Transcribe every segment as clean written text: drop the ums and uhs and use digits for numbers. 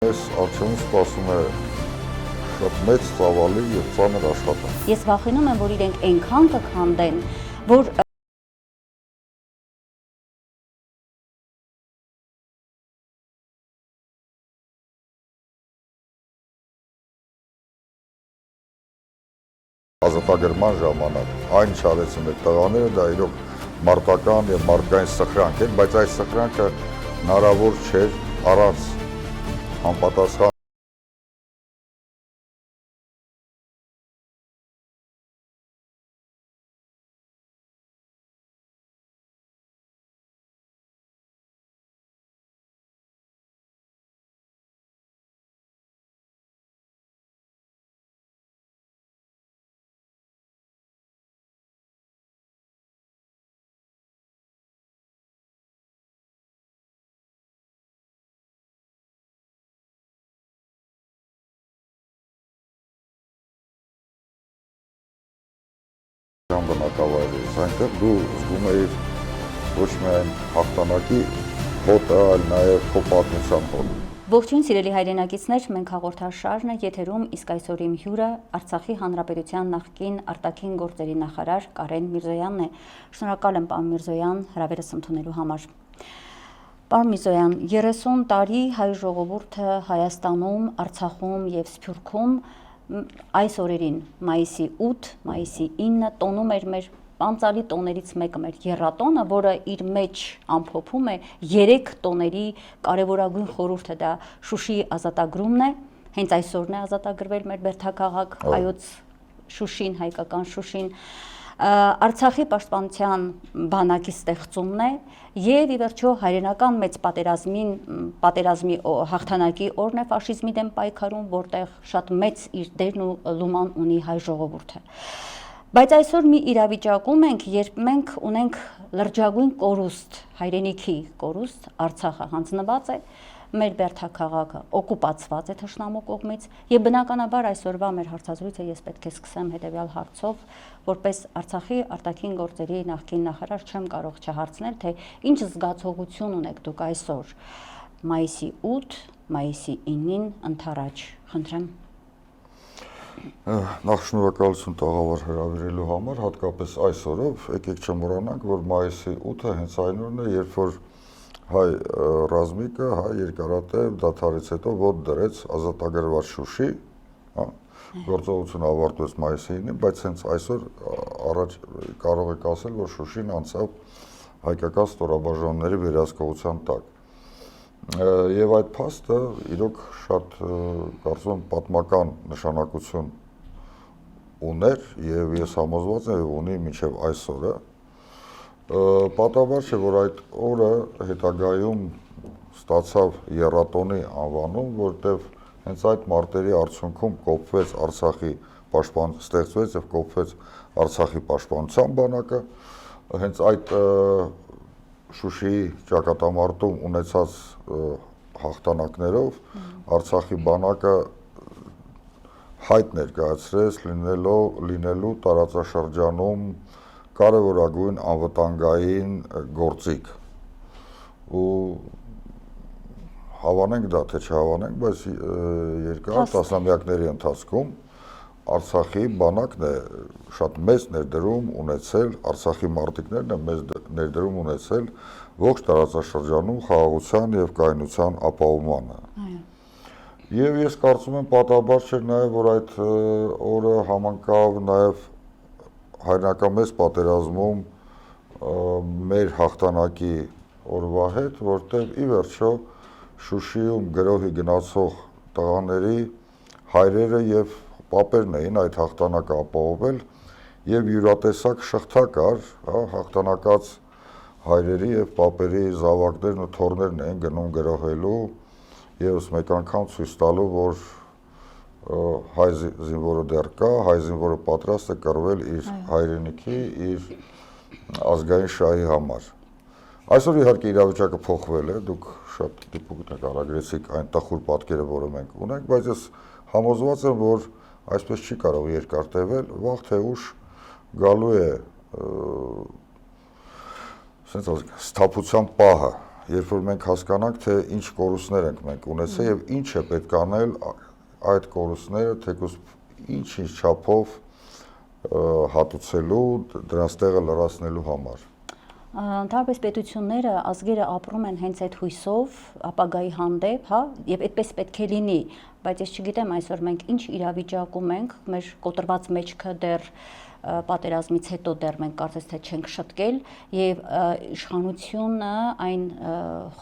Ես արդյունքում սպասում է շատ մեծ ծավալի և ծանր աշխատանք։ Ես վախենում եմ, որ իրենք այնքան կքանդեն, որ Ազատագրման ժամանակ այն ինչ արեցին այդ տղաները, դա իրոք մարտական և մարդկային սխրանք էր, բայց այս սխրանքը հնարավոր չէր առանց անպատասխան բնակավայրերից, այնտեղ դու զգում էիր ոչ միայն հաղթանակի հոտը, այլ նաև քո պատմության հոտը։ Ողջույն սիրելի հայրենակիցներ, մենք հաղորդաշարն է եթերում, իսկ այսօր իմ հյուրը Արցախի Հանրապետության նախկին արտաքին գործերի նախարար Կարեն Միրզոյանն է։ Շնորհակալ եմ, պարոն Միրզոյան, հրավերս ընդունելու համար։ Պարոն Միրզոյան, 30 տարի հայ ժողովուրդը Հայաստանում, Արցախում և Սփյուռքում այս օրերին, մայիսի 8, մայիսի 9 տոնում էր մեր պանծալի տոներից մեկը, մեր եռատոնը, որը իր մեջ ամփոփում է 3 տոների կարևորագույն խորհուրդը, դա Շուշիի ազատագրումն է, հենց այսօրն է ազատագրվել մեր բերդաքաղաք, հայոց Շուշին, հայկական Շուշին, Արցախի պաշտպանության բանակի ստեղծումն է և ի վերջո հայրենական մեծ պատերազմի հաղթանակի օրն է ֆաշիզմի դեմ պայքարում, որտեղ շատ մեծ իր դերն ու լուման ունի հայ ժողովուրդը։ Բայց այսօր մի իրավիճակում ենք, երբ մենք ունենք լրջագույն կորուստ, հայրենիքի կորուստ, Արցախը հանձնված է, մեր բերդաքաղաքը օկուպացված է թշնամու կողմից և բնականաբար այսօրվա մեր հարցազրույցը ես պետք է սկսեմ հետևյալ հարցով, որպես Արցախի արտաքին գործերի նախկին նախարար չեմ կարող չհարցնել, թե ինչ զգացողություն ունեք դուք այսօր մայիսի 8, մայիսի 9-ին ընդառաջ, խնդրեմ։ Նախ շնորհակալություն տաղավար հրավիրելու համար, հատկապես այս օրով, եկեք չմոռանանք, որ մայիսի 8-ը հենց այն օրն է, երբ որ հայ ռազմիկը, հայ երկարատև դադարից հետո ոտ դրեց ազատագրված Շուշի, գործողությունը ավարտվեց մայիսի 9-ին, բայց հենց այսօր առաջ կարող եք ասել, որ Շուշին անցավ հայկական ստորաբաժանումների վերահսկողության տակ։ Եվ այդ փաստը իրոք շատ կարծում եմ պատմական նշանակություն ուներ եւ ես համոզված եմ ունի մինչեւ այսօրը։ Պատահաբար չէ, որ այդ օրը հետագայում ստացավ եռատոնի անվանում, որտեղ հենց այդ մարտերի արդյունքում կոփվեց Արցախի ստեղծվեց եւ կոփվեց Արցախի պաշտպանության բանակը, հենց այդ Շուշիի ճակատամարտում ունեցած հաղթանակներով Արցախի բանակը հայտ ներկայացրեց լինելու տարածաշրջանում կարևորագույն անվտանգային գործիք ու հավանենք դա թե չհավանենք, բայց երկար տասնամյակների ընթացքում Արցախի բանակն է շատ մեծ ներդրում ունեցել, Արցախի մարտիկներն են մեծ ներդրում ունեցել ողջ տարածաշրջանում խաղաղության եւ կայունության ապահովմանը։ Եվ ես կարծում եմ պատահաբար չէր նաեւ, որ այդ օրը համընկավ նաեւ հայրենական մեծ պատերազմում մեր հաղթանակի օրվա հետ, որտեղ ի վերջո Շուշիում գրոհի գնացող տղաների հայրերը եւ պապերն էին այդ հաղթանակը ապահովել եւ յուրատեսակ շղթա կար, հաղթանակած հայրերի եւ պապերի զավակներն ու թոռներն էին գնում գրոհելու եւս մեկ անգամ ցույց տալու, որ հայ զինվորը դեռ կա, հայ զինվորը պատրաստ է կռվել իր հայրենիքի, իր ազգային շահի համար։ Այսօր իհարկե իրավիճակը փոխվել է, դուք շատ դիպուկ նկարագրեցիք այն տխուր պատկերը, որը մենք ունենք, բայց ես համոզված եմ, որ այսպես չի կարող երկար տևել, վաղ թե ուշ գալու է սթափության պահը երբ որ մենք հասկանանք, թե ինչ կորուստներ ենք մենք ունեցել եւ ինչ է պետք անել այդ կորուստները, թեկուզ ինչ չափով հատուցելու, դրանց տեղը լրացնելու համար։ Ընդհանրապես պետությունները, ազգերը ապրում են հենց այդ հույսով, ապագայի հանդեպ, հա, եւ այդպես պետք է լինի, բայց ես չգիտեմ այսօր մենք ինչ իրավիճակում ենք, մեր կոտրված մեջքը դեռ պատերազմից հետո դեռ մենք կարծես թե չենք շտկել եւ իշխանությունը այն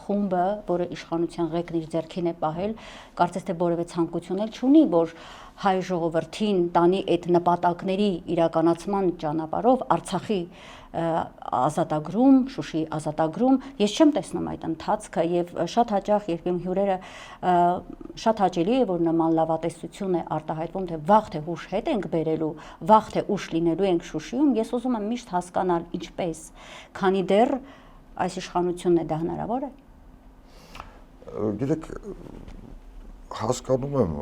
խումբը, որը իշխանության ղեկն իր ձեռքին է պահել, կարծես թե որևէ ցանկություն էլ չունի, որ հայ ժողովրդին տանի այդ նպատակների իրականացման ճանապարհով Արցախի ազատագրում, Շուշի ազատագրում, ես չեմ տեսնում այդ ընթացքը եւ շատ հաճախ երբ իմ հյուրերը շատ հաճելի է որ նման լավատեսություն է արտահայտվում թե վաղ թե ուշ հետ ենք բերելու, վաղ թե ուշ լինելու ենք Շուշիում, ես ուզում եմ միշտ հասկանալ ինչպես, քանի դեռ այս իշխանությունն է դա հնարավոր է։ Գիտեք, հասկանում եմ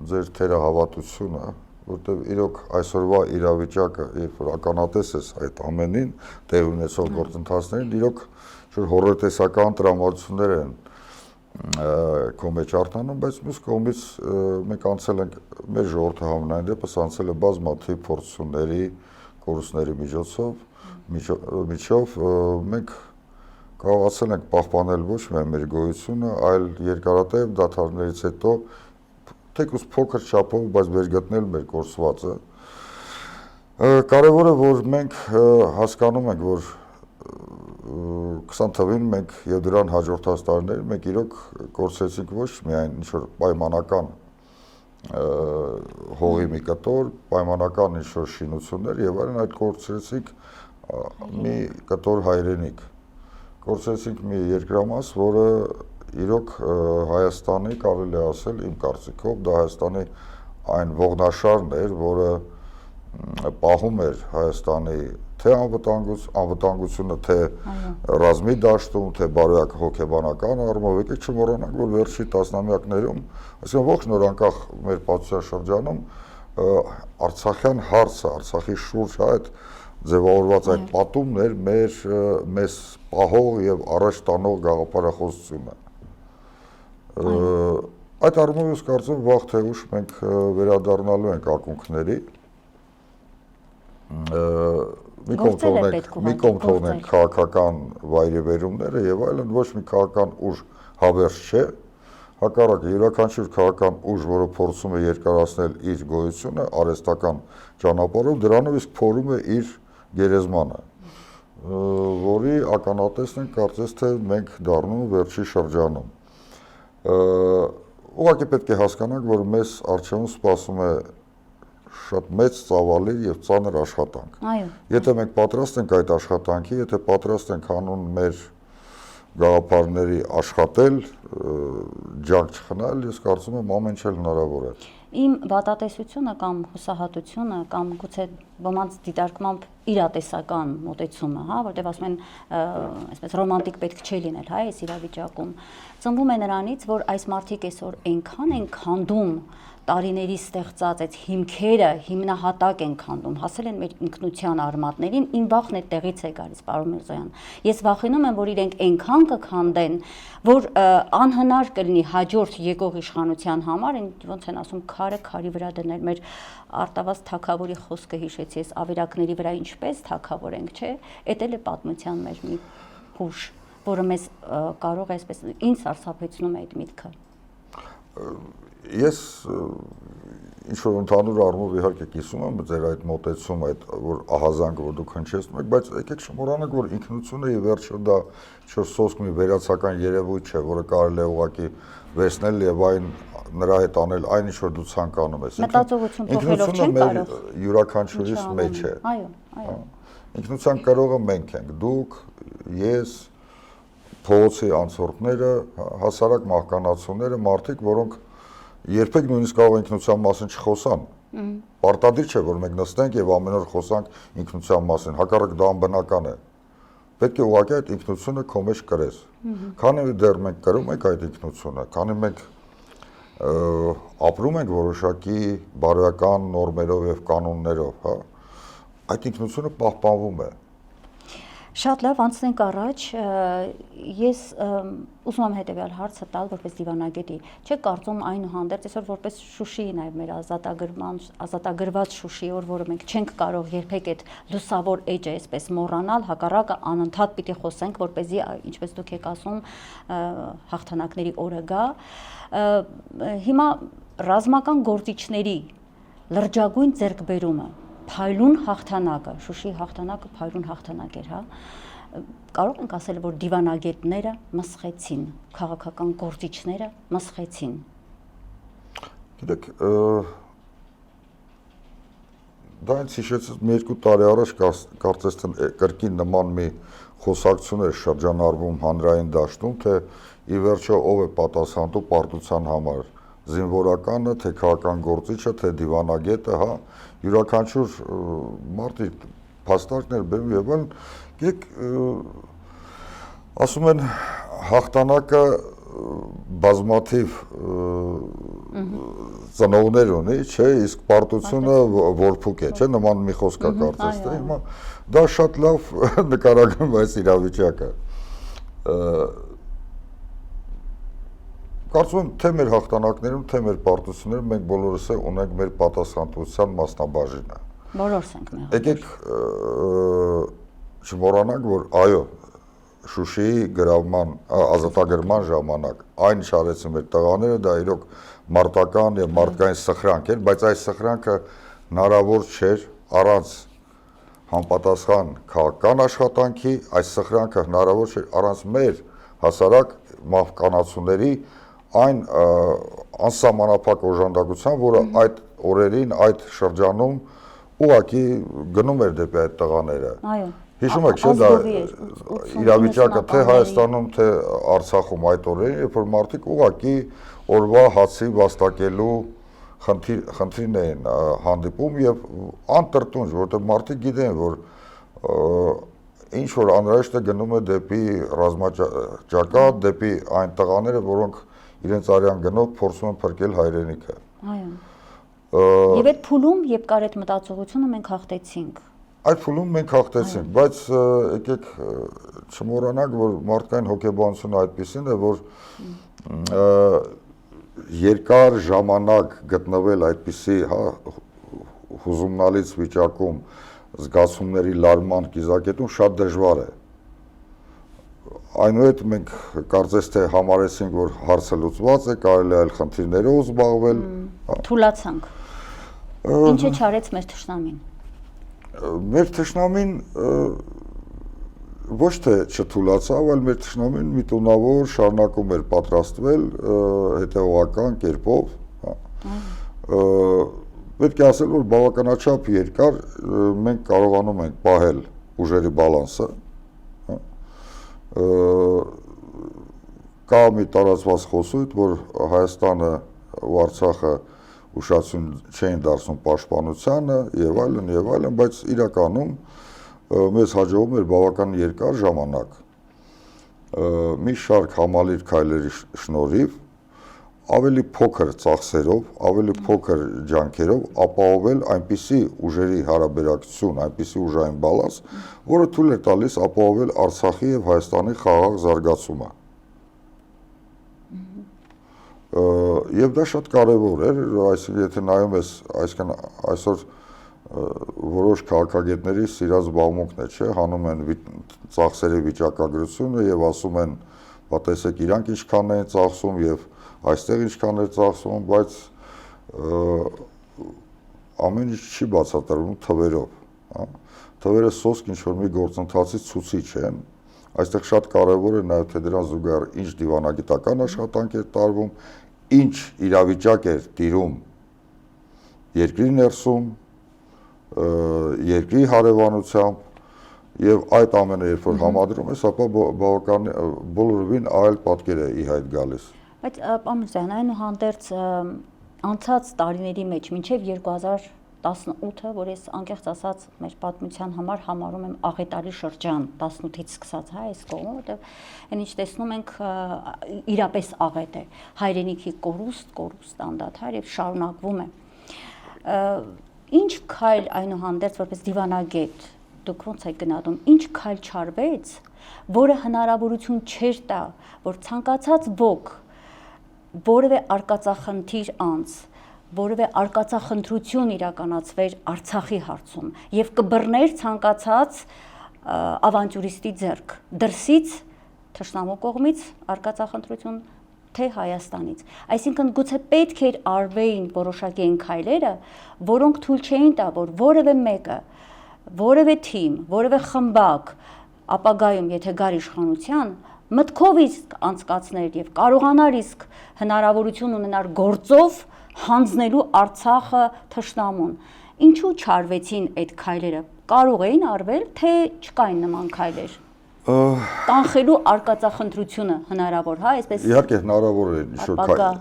ձեր թերահավատությունը, որտեղ իրոք այսօրվա իրավիճակը, երբ որ ականատես ես այդ ամենին, տեղ ունեցող գործընթացներին, իրոք հոռետեսական տրամադրություններ են քո մեջ արտանում, բայց մյուս կողմից մենք անցել ենք, մեր ժողովուրդը համենայն դեպս անցել է բազմաթիվ փորձությունների, կորուստների միջով մենք կարողացել ենք պահպանել ոչ միայն մեր գոյությունը, այլ երկարատև դադարներից հետո թեկուզ փոքր չափով, բայց վեր գտնել մեր կորսվածը։ Կարևորը, որ մենք հասկանում ենք, որ 20 թվականին մենք եւ դրան հաջորդած տարիներին մենք իրոք կորսեցինք ոչ միայն ինչ-որ պայմանական հողի մի կտոր, պայմանական ինչ-որ շինություններ եւ այլն, այլ կորսեցինք մի կտոր հայրենիք։ Կորսեցինք մի երկրամաս, որը իրոք Հայաստանի, կարելի է ասել, իմ կարծիքով, դա Հայաստանի այն ողնաշարն էր, որը պահում էր Հայաստանի թե անվտանգությունը, թե ռազմի դաշտում, թե բարոյական հոգեբանական առումով, եկեք չմոռանանք, որ վերջի տասնամյակներում, այսինքն ողջ նոր անկախ մեր պատմության շրջանում Արցախյան հարցը, Արցախի շուրջ այդ ձևավորված այդ պատումն էր մեզ պահող եւ առաջ տանող գաղափարախոսությունը։ Այդ առումով ես կարծում վաղ թե ուշ մենք վերադառնալու ենք ակունքների։ Մի կողմ թողնենք քաղաքական վայրիվերումները եւ այլն, ոչ մի քաղաքական ուժ հավերժ չէ, հակառակը յուրաքանչյուր քաղաքական ուժ, որը փորձում է երկարացնել իր գոյությունը արհեստական ճանապարհով, դրանով իսկ փորում է իր գերեզմանը, որի ականատեսն ենք կարծես թե մենք դառնում վերջի շրջանում։ Ուղղակի պետք է հասկանանք, որ մեզ առջևում սպասում է շատ մեծ ծավալի եւ ծանր աշխատանք։ Եթե մենք պատրաստ ենք այդ աշխատանքի, եթե պատրաստ ենք հանուն մեր գաղափարների աշխատել, ջանք չխնայել, ես կարծում եմ ամեն ինչ հնարավոր է։ Իմ վատատեսությունը կամ հուսահատությունը կամ գուցե ոմանց դիտարկմամբ իրատեսական մոտեցումը, հա, որտեղ ասում են, այսպես ռոմանտիկ պետք չէ լինել, հա, այս իրավիճակում, ծնվում է նրանից, որ այս մարդիկ այսօր այնքան են քանդում տարիների ստեղծած այդ հիմքերը հիմնահատակ են քանդում, հասել են մեր ինքնության արմատներին, իմ վախն այդ տեղից է գալիս, պարոն Միրզոյան։ Ես վախենում եմ, որ իրենք այնքան կքանդեն, որ անհնար կլինի հաջորդ եկող իշխանության համար, ոնց են ասում, քարը քարի վրա դնել, մեր արտավազ թագավորի խոսքը հիշեցի, ես ավերակների վրա ինչպես թագավոր ենք, չէ՞, էդ էլ է պատմության մեր մի հուշ, որը մեզ կարող է այսպես ինձ սարսափեցնում է այդ միտքը։ Ես ինչ-որ ընդհանուր առումով իհարկե կիսում եմ ձեր այդ մոտեցումը, այդ որ ահազանգը, որ դուք հնչեցնում եք, բայց եկեք չմոռանանք, որ ինքնությունը ի վերջո դա ինչ-որ սոսկ մի վերացական երևույթ չէ, որը կարելի է ուղղակի վերցնել եւ այն նրա հետ անել այն ինչ որ դու ցանկանում ես։ Մտածողություն փոխելով չեն կարող։ Յուրաքանչյուրիս մեջ է։ Այո։ Ինքնության կարողը մենք ենք, դուք, ես, փողոցի անցորդները, հասարակ մահկանացուները, մարդիկ, որոնք երբեք նույնիսկ կարող ինքնության մասին չխոսան։ Պարտադիր չէ, որ մենք նստենք եւ ամեն օր խոսանք ինքնության մասին, հակառակ դա անբնական է։ Պետք է ուղղակի այդ ինքնությունը քո մեջ կրես։ Քանի դեռ մենք կրում ենք այդ ինքնությունը, քանի մենք ապրում ենք որոշակի բարոյական նորմերով եւ կանոններով, հա, այդ ինքնությունը պահպանվում է։ Շատ լավ, անցնենք առաջ, ես ուզում եմ հետևյալ հարցը տալ որպես դիվանագետի, չեք կարծում այնուհանդերձ այսօր որպես Շուշիի նաև մեր ազատագրված Շուշիի օր, որը մենք չենք կարող երբեք այդ լուսավոր էջը այսպես մոռանալ, հակառակը անընդհատ պիտի խոսենք, որպեսզի ինչպես դուք եք ասում, հաղթանակների օրը գա, հիմա ռազմական գործիչների լրջագույն ձեռքբերումը, փայլուն հաղթանակը, Շուշիի հաղթանակը փայլուն հաղթանակ էր, հա, կարող ենք ասել, որ դիվանագետները մսխեցին, քաղաքական գործիչները մսխեցին։ Գիտեք, դա ինձ հիշեցրեց մի 2 տարի առաջ կարծես թե կրկին նման մի խոսակցություն էր շրջանառվում հանրային դաշտում, թե ի վերջո ով է պատասխանատու պարտության համար, զինվորականը, թե քաղաքական գործիչը, թե դիվանագետը, հա, յուրաքանչյուր մարդի փաստարկներ բերում եւ այլն, գիտեք, ասում են հաղթանակը բազմաթիվ ծնողներ ունի, չէ, իսկ պարտությունը որփուկ է, չէ, նման մի խոսք կա կարծես թե, հիմա դա շատ լավ նկարագրում է այս իրավիճակը։ Կարծում եմ, թե մեր հաղթանակներում, թե մեր պարտություններում մենք բոլորս ունենք մեր պատասխանատվության մասնաբաժինը։ Բոլորս ենք մենք։ Եկեք չմոռանանք, որ այո, Շուշիի գրավման, ազատագրման ժամանակ այն ինչ արեցին մեր տղաները, դա իրոք մարտական եւ մարդկային սխրանք էր, բայց այս սխրանքը հնարավոր չէր առանց համապատասխան քաղաքական աշխատանքի, այս սխրանքը հնարավոր չէր առանց մեր հասարակ մահկանացուների այն անսահմանափակ օժանդակության, որը այդ օրերին, այդ շրջանում ուղղակի գնում էր դեպի այդ տղաները։ Այո։ Հիշում եք, չէ՞, դա իրավիճակը թե Հայաստանում, թե Արցախում այդ օրերին, երբ որ մարդիկ ուղղակի օրվա հացի վաստակելու խնդիրն էին հանդիպում եւ անտրտունջ, որտեղ մարդիկ գիտեն, որ ինչ որ անհրաժեշտ է գնում է դեպի ռազմաճակատ, դեպի այն տղաները, որոնք իրենց արյան գնով փորձում են փրկել հայրենիքը։ Այո։ Եվ այդ փուլում, երբ կար այդ մտածողությունը, մենք հաղթեցինք։ Այդ փուլում մենք հաղթեցինք, բայց եկեք չմոռանանք, որ մարդկային հոգեբանությունը այդպեսին է, որ երկար ժամանակ գտնվել այդպիսի, հա, հուզումնալից վիճակում, զգացումների լարման կիզակետում շատ դժվար է։ Այնուհետ մենք կարծես թե համարեցինք, որ հարցը լուծված է, կարելի է այլ խնդիրներով զբաղվել։ Թուլացանք։ Ինչ է չարեց մեր թշնամին։ Մեր թշնամին ոչ թե չթուլացավ, այլ մեր թշնամին միտումնավոր շարունակում էր պատրաստվել հետևողական կերպով, պետք է ասել, որ բավականաչափ երկար մենք կարողանում ենք պահել ուժերի բալանսը, կա մի տարածված խոսույթ, որ Հայաստանը ու Արցախը ուշադրություն չէին դարձնում պաշտպանությանը եւ այլն, բայց իրականում մեզ հաջողում էր բավական երկար ժամանակ մի շարք համալիր քայլերի շնորհիվ ավելի փոքր ծախսերով, ավելի փոքր ջանքերով ապահովել այնպիսի ուժերի հարաբերակցություն, այնպիսի ուժային բալանս, որը թույլ է տալիս ապահովել Արցախի եւ Հայաստանի խաղաղ զարգացումը։ Եվ դա շատ կարևոր էր, այսինքն եթե նայում ես, այսինքն այսօր որոշ քաղաքագետների սիրած զբաղմունքն է, չէ, հանում են ծախսերի վիճակագրությունը եւ ասում են, բա տեսեք իրանք ինչքան են ծախսում եւ այստեղ ինչքան է ծախսում, բայց ամեն ինչ չի բացատրվում թվերով, հա։ Թվերը սոսկ ինչ-որ մի գործընթացի ցուցիչ են, այստեղ շատ կարևոր է նաև թե դրան զուգահեռ ինչ դիվանագիտական աշխատանք էր տարվում, ինչ իրավիճակ էր տիրում երկրի ներսում, երկրի հարևանությամբ եւ այդ ամենը երբ որ համադրում ես, ապա բավական բոլորովին այլ պատկեր է ի հայտ գալիս։ Բայց պարոն Միրզոյան, այնուհանդերձ անցած տարիների մեջ մինչև 2018-ը, որ ես անկեղծ ասած մեր պատմության համար համարում եմ աղետալի շրջան 18-ից սկսած, հա, այս կողմը, որտեղ այն ինչ տեսնում ենք իրապես աղետ է, հայրենիքի կորուստ անդադար եւ շարունակվում է։ Ինչ քայլ այնուհանդերձ որպես դիվանագետ դուք ոնց եք գնահատում, ինչ քայլ չարվեց, որը հնարավորություն չէր տա, որ ցանկացած ոք որևէ արկածախնդիր անց, որևէ արկածախնդրություն իրականացվեր Արցախի հարցում եւ կբռներ ցանկացած ավանտյուրիստի ձեռք դրսից թշնամու կողմից արկածախնդրություն թե Հայաստանից։ Այսինքն գուցե պետք էր արվեին որոշակի այն քայլերը, որոնք թույլ չէին տա, որ որևէ մեկը, որևէ թիմ, որևէ խմբակ ապագայում, եթե գար իշխանության, մտքով իսկ անցկացներ եւ կարողանար իսկ հնարավորություն ունենար գործով հանձնելու Արցախը թշնամուն։ Ինչու չարվեցին այդ քայլերը։ Կարող էին արվել, թե չկային նման քայլեր։ Կանխելու արկածախնդրությունը հնարավոր, հա, այսպես։ Իհարկե հնարավոր է ինչ-որ քայլ։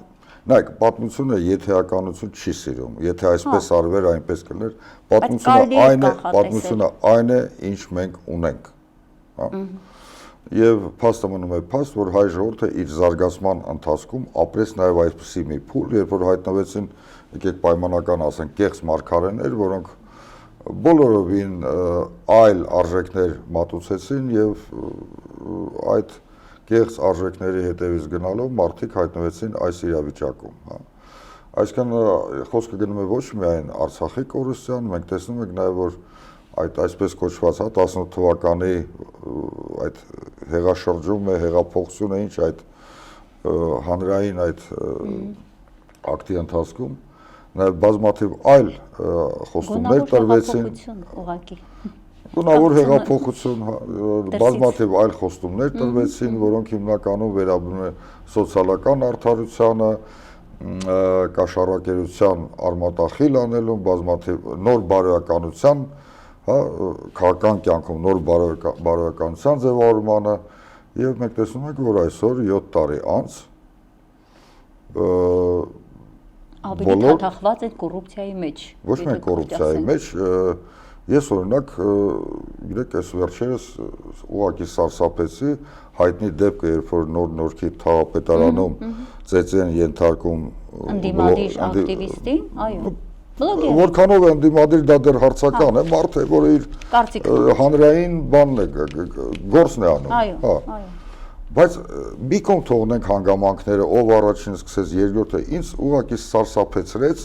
Նայեք, պատմությունը եթեականություն չի սիրում։ Եթե այսպես արվեր, այնպես կլներ, պատմությունը այն է, ինչ մենք ունենք, հա։ Եվ փաստը մնում է փաստ, որ հայ ժողովուրդը իր զարգացման ընթացքում ապրեց նաև այսպիսի մի փուլ, երբ որ հայտնվեցին, եկեք պայմանական ասենք, կեղծ մարգարեներ, որոնք բոլորովին այլ արժեքներ մատուցեցին եւ այդ կեղծ արժեքների հետևից գնալով մարդիկ հայտնվեցին այս իրավիճակում, հա։ Այսինքն խոսքը գնում է ոչ միայն Արցախի կորուստյան, մենք տեսնում ենք նաև որ այդ այսպես կոչված, հա, 18 թվականի այդ հեղաշրջումը, հեղափոխությունը, ինչ այդ հանրային այդ ակտի ընթացքում նաև բազմաթիվ այլ խոստումներ տրվեցին, գունավոր հեղափոխություն, բազմաթիվ այլ խոստումներ տրվեցին, որոնք հիմնականում վերաբերում են սոցիալական արդարությանը, կաշառակերության արմատախիլ անելուն, բազմաթիվ նոր բարոյականության, հա, քաղաքական կյանքում նոր բարոյականության ձևավորմանը, եւ մենք տեսնում ենք, որ այսօր 7 տարի անց ավելի թաթախված են կոռուպցիայի մեջ։ Ոչ միայն կոռուպցիայի մեջ, ես օրինակ, գիտեք, այս վերջերս ուղղակի սարսափեցի հայտնի դեպքը, երբ որ Նոր-Նորքի թաղապետարանում ծեծի են ենթարկում ընդդիմադիր ակտիվիստին, այո, բլոգեր։ Որքանով է ընդդիմադիր, դա դեռ հարցական է, մարդ է, որը իր հանրային բանն է, գործն է անում։ Այո, այո։ Բայց մի կողմ թողնենք հանգամանքները, ով առաջին սկսեց, երկրորդը ինձ ուղղակի սարսափեցրեց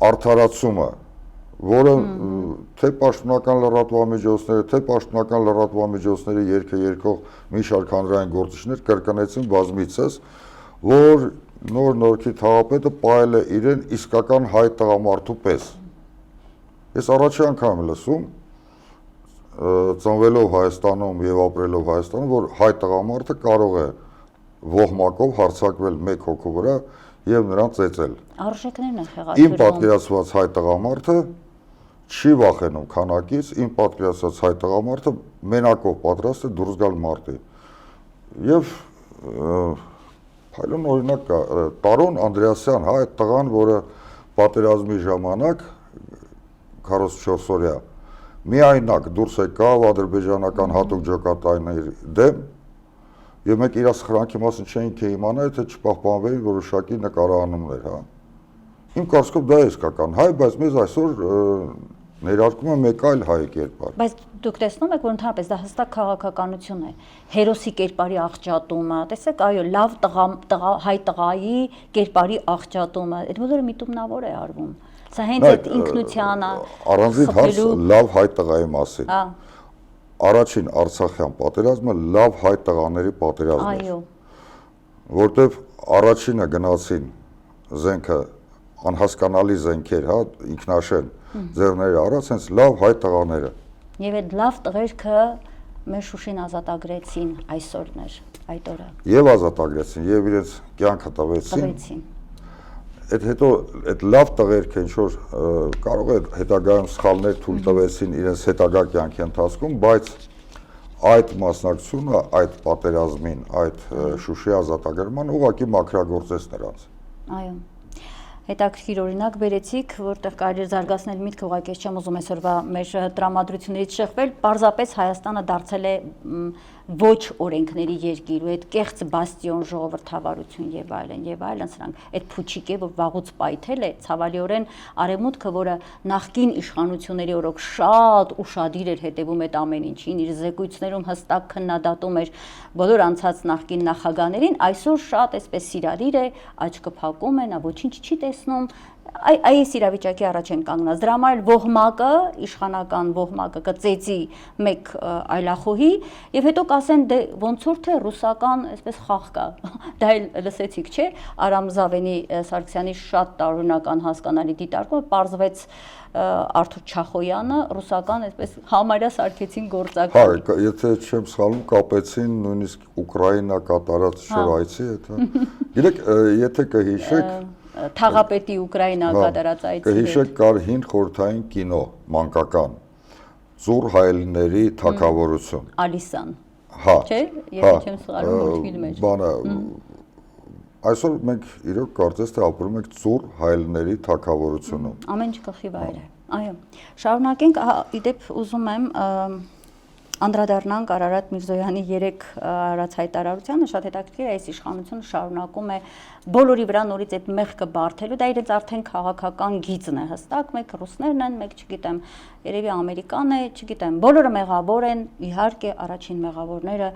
արդարացումը, որը թե պաշտոնական լրատվամիջոցները, թե պաշտոնական լրատվամիջոցների երգը երգող մի շարք հանրային գործիչներ կրկնեցին բազմիցս, որ Նոր-Նորքի թաղապետը պահել է իրեն իսկական հայ տղամարդու պես։ Ես առաջի անգամ եմ լսում ծնվելով Հայաստանում եւ ապրելով Հայաստանում, որ հայ տղամարդը կարող է ողմակով հարձակվել մեկ հոգու վրա եւ նրան ծեծել։ Արժեքներն են խեղաթյուրում։ Իմ պատկերացված հայ տղամարդը չի վախենում քանակից, իմ պատկերացված հայ տղամարդը մենակով պատրաստ է դուրս գալ մարտի։ Եւ փայլուն օրինակ կա Տարոն Անդրեասյան, հա, այդ տղան, որը պատերազմի ժամանակ 44 օրյա միայնակ դուրս եկավ ադրբեջանական հատուկ ջոկատայների դեմ եւ մենք իր սխրանքի մասին չէինք իմանալ, թե չպահպանվեին որոշակի նկարահանումներ, հա։ Իմ կարծիքով դա է իսկական հայ, բայց մեզ այսօր ներարկում է մեկ այլ հայ կերպար։ Բայց դուք տեսնում եք, որ ընդհանրապես դա հստակ քաղաքականություն է։ Հերոսի կերպարի աղճատումը, տեսեք, այո, լավ հայ տղայի կերպարի աղճատումը, այդ բոլորը միտումնավոր է արվում։ Սա հենց այդ ինքնությանը առանձին հարց լավ հայ տղայի մասին։ Առաջին Արցախյան պատերազմը լավ հայ տղաների պատերազմն էր։ Այո։ Որտեվ առաջինը գնացին զենքը անհասկանալի զենքեր, հա, ինքնաշեն ձեռների առած, հենց լավ հայ տղաները։ Եվ այդ լավ տղերքը մեր Շուշին ազատագրեցին այսօրներ, այդ օրը։ Եվ ազատագրեցին, եւ իրենց կյանքը տվեցին։ Այդ հետո այդ լավ տղերքը ինչ որ կարող է հետագայում սխալներ թույլ տվեցին իրենց հետագա կյանքի ընթացքում, բայց այդ մասնակցությունը այդ պատերազմին, այդ Շուշի ազատագրման ուղղակի մաքրագործեց նրանց։ Այո։ Հետաքրքիր օրինակ բերեցիք, որտեղ կարելի է զարգացնել միտքը, ուղղակի ես չեմ ուզում այսօրվա մեր տրամադրություններից շեղվել, պարզապես Հայաստանը դարձել է ոչ օրենքների երկիր ու այդ կեղծ բաստիոն ժողովրդավարություն եւ այլն, սրանք այդ փուչիկ է, որ վաղուց պայթել է, ցավալիորեն արևմուտքը, որը նախկին իշխանությունների օրոք շատ ուշադիր էր հետևում այդ ամեն ինչին, իր զեկույցներում հստակ քննադատում էր բոլոր անցած նախկին նախագահներին, այսօր շատ այսպես սիրալիր է, աչքը փակում է, նա ոչինչ չի տեսնում, այս իրավիճակի առաջ են կանգնած, դրա համար էլ ոհմակը, իշխանական ոհմակը կծեծի մեկ այլախոհի եւ հետո կասեն դե ոնց որ թե ռուսական այսպես խաղ կա, դա էլ լսեցիք չէ, Արամ Զավենի Սարգսյանի շատ տարօրինական հասկանալի դիտարկումը, պարզվեց Արթուր Չախոյանը ռուսական այսպես համարյա սարքեցին գործակալ։ Հա, եթե չեմ սխալվում, կապեցին նույնիսկ Ուկրաինա կատարած շորայցի հետ, գիտեք, եթե կհիշեք Թաղապետի Ուկրաինա կատարած այցի հետ։ Կհիշեք կար հին խորհրդային կինո, մանկական, Ծուռ հայելիների թագավորություն։ Ալիսան։ Հա։ Չէ, եթե չեմ սխալվում մուլտֆիլմ էր։ Բանը այսօր մենք իրոք կարծես թե ապրում ենք Ծուռ հայելիների թագավորությունում։ Ամեն ինչ գլխի վայր է։ Այո։ Շարունակենք, իդեպ ուզում եմ անդրադառնանք Արարատ Միրզոյանի 3 արած հայտարարությանը, շատ հետաքրքիր է, այս իշխանությունը շարունակում է բոլորի վրա նորից այդ մեղքը բարթելու, դա իրենց արդեն քաղաքական գիծն է հստակ, մեկ ռուսներն են, մեկ չգիտեմ, երևի ամերիկան է, չգիտեմ, բոլորը մեղավոր են, իհարկե առաջին մեղավորները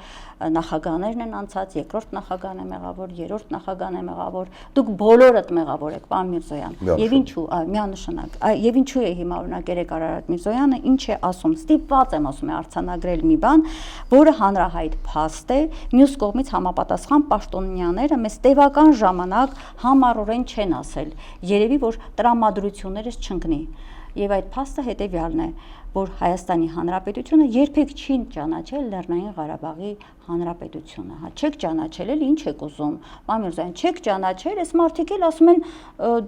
նախագահներն են անցած, երկրորդ նախագահն է մեղավոր, երրորդ նախագահն է մեղավոր, դուք բոլորդ մեղավոր եք, պարոն Միրզոյան։ Եվ ինչու, միանշանակ, եւ ինչու է հիմա օրինակ Արարատ Միրզոյանը ինչ է ասում, ստիպված եմ ասում է արձանագրել մի բան, որը հանրահայտ փաստ է, մյուս կողմից համապատասխան պաշտոնյաները մեզ տևական ժամանակ համառորեն չեն ասել, երևի որ տրամադրություններս չընկնի։ Եվ այդ փաստը հետևյալն է, որ Հայաստանի Հանրապետությունը երբեք չի ճանաչել Լեռնային Ղարաբաղի Հանրապետությունը, հա, չեք ճանաչել, էլ ինչ եք ուզում, պարոն Միրզոյան, չեք ճանաչել, այս մարդիկ էլ ասում են,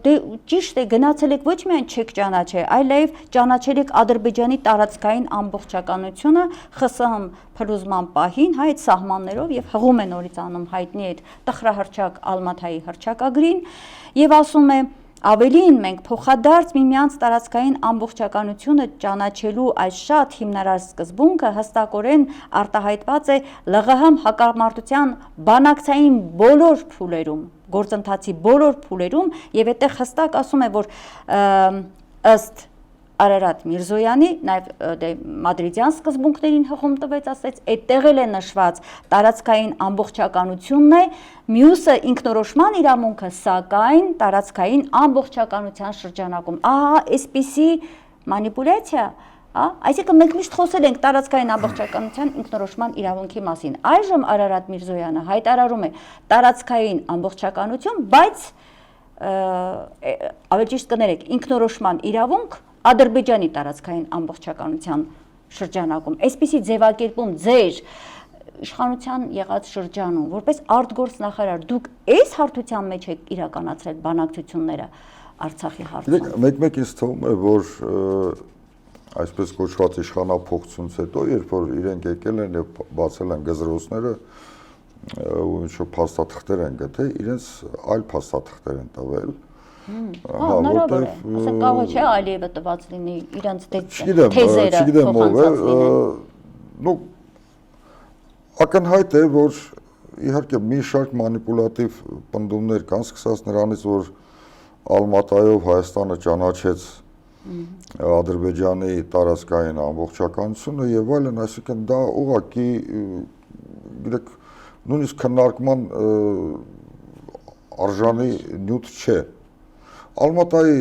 դե ճիշտ է, գնացել եք ոչ միայն չեք ճանաչել, այլև ճանաչել եք Ադրբեջանի տարածքային ամբողջականությունը ԽՍՀՄ փլուզման պահին, հա, այդ սահմաններով եւ հղում է նորից անում հայտնի այդ տխրահռչակ Ալմաթայի հռչակագրին եւ ասում է Ավելին մենք փոխադարձ միմյանց տարածքային ամբողջականությունը ճանաչելու այս շատ հիմնարար սկզբունքը հստակորեն արտահայտված է ԼՂՀ հակամարտության բանակցային բոլոր փուլերում, գործընթացի բոլոր փուլերում եւ այդտեղ հստակ ասում է, որ ըստ Արարատ Միրզոյանի, նաև մադրիդյան սկզբունքներին հղում տվեց, ասեց, այդտեղ էլ է նշված տարածքային ամբողջականությունն է, մյուսը ինքնորոշման իրավունքը, սակայն տարածքային ամբողջականության շրջանակում։ Ահա, այսպիսի մանիպուլյացիա, այսինքն մենք միշտ խոսել ենք տարածքային ամբողջականության ինքնորոշման իրավունքի մասին։ Այժմ Արարատ Միրզոյանը հայտարարում է տարածքային ամբողջականություն, բայց ավելի ճիշտ կներեք, ինքնորոշման իրավունք Ադրբեջանի տարածքային ամբողջականության շրջանակում, այսպիսի ձևակերպում ձեր իշխանության եղած շրջանում, որպես արտգործնախարար, դուք այս հարթության մեջ եք իրականացրել բանակցությունները Արցախի հարցում։ Մեկ-մեկ ինձ թվում է, որ այսպես կոչված իշխանափոխությունից հետո, երբ որ իրենք եկել են եւ բացել են գզրոցները, ու ինչ-որ փաստաթղթեր են գտել, իրենց այլ փաստաթղթեր են տվել։ Հնարավոր է, ասենք կարող չէ Ալիևը տված լինի իրենց թեզերը փոխանցած լինեն։ Ակնհայտ է, որ իհարկե մի շարք մանիպուլատիվ պնդումներ կան, սկսած նրանից, որ Ալմատայով Հայաստանը ճանաչեց Ադրբեջանի տարածքային ամբողջականությունը եւ այլն, այսինքն դա ուղղակի գիտեք, նույնիսկ քննարկման արժանի նյութ չէ։ Ալմատայի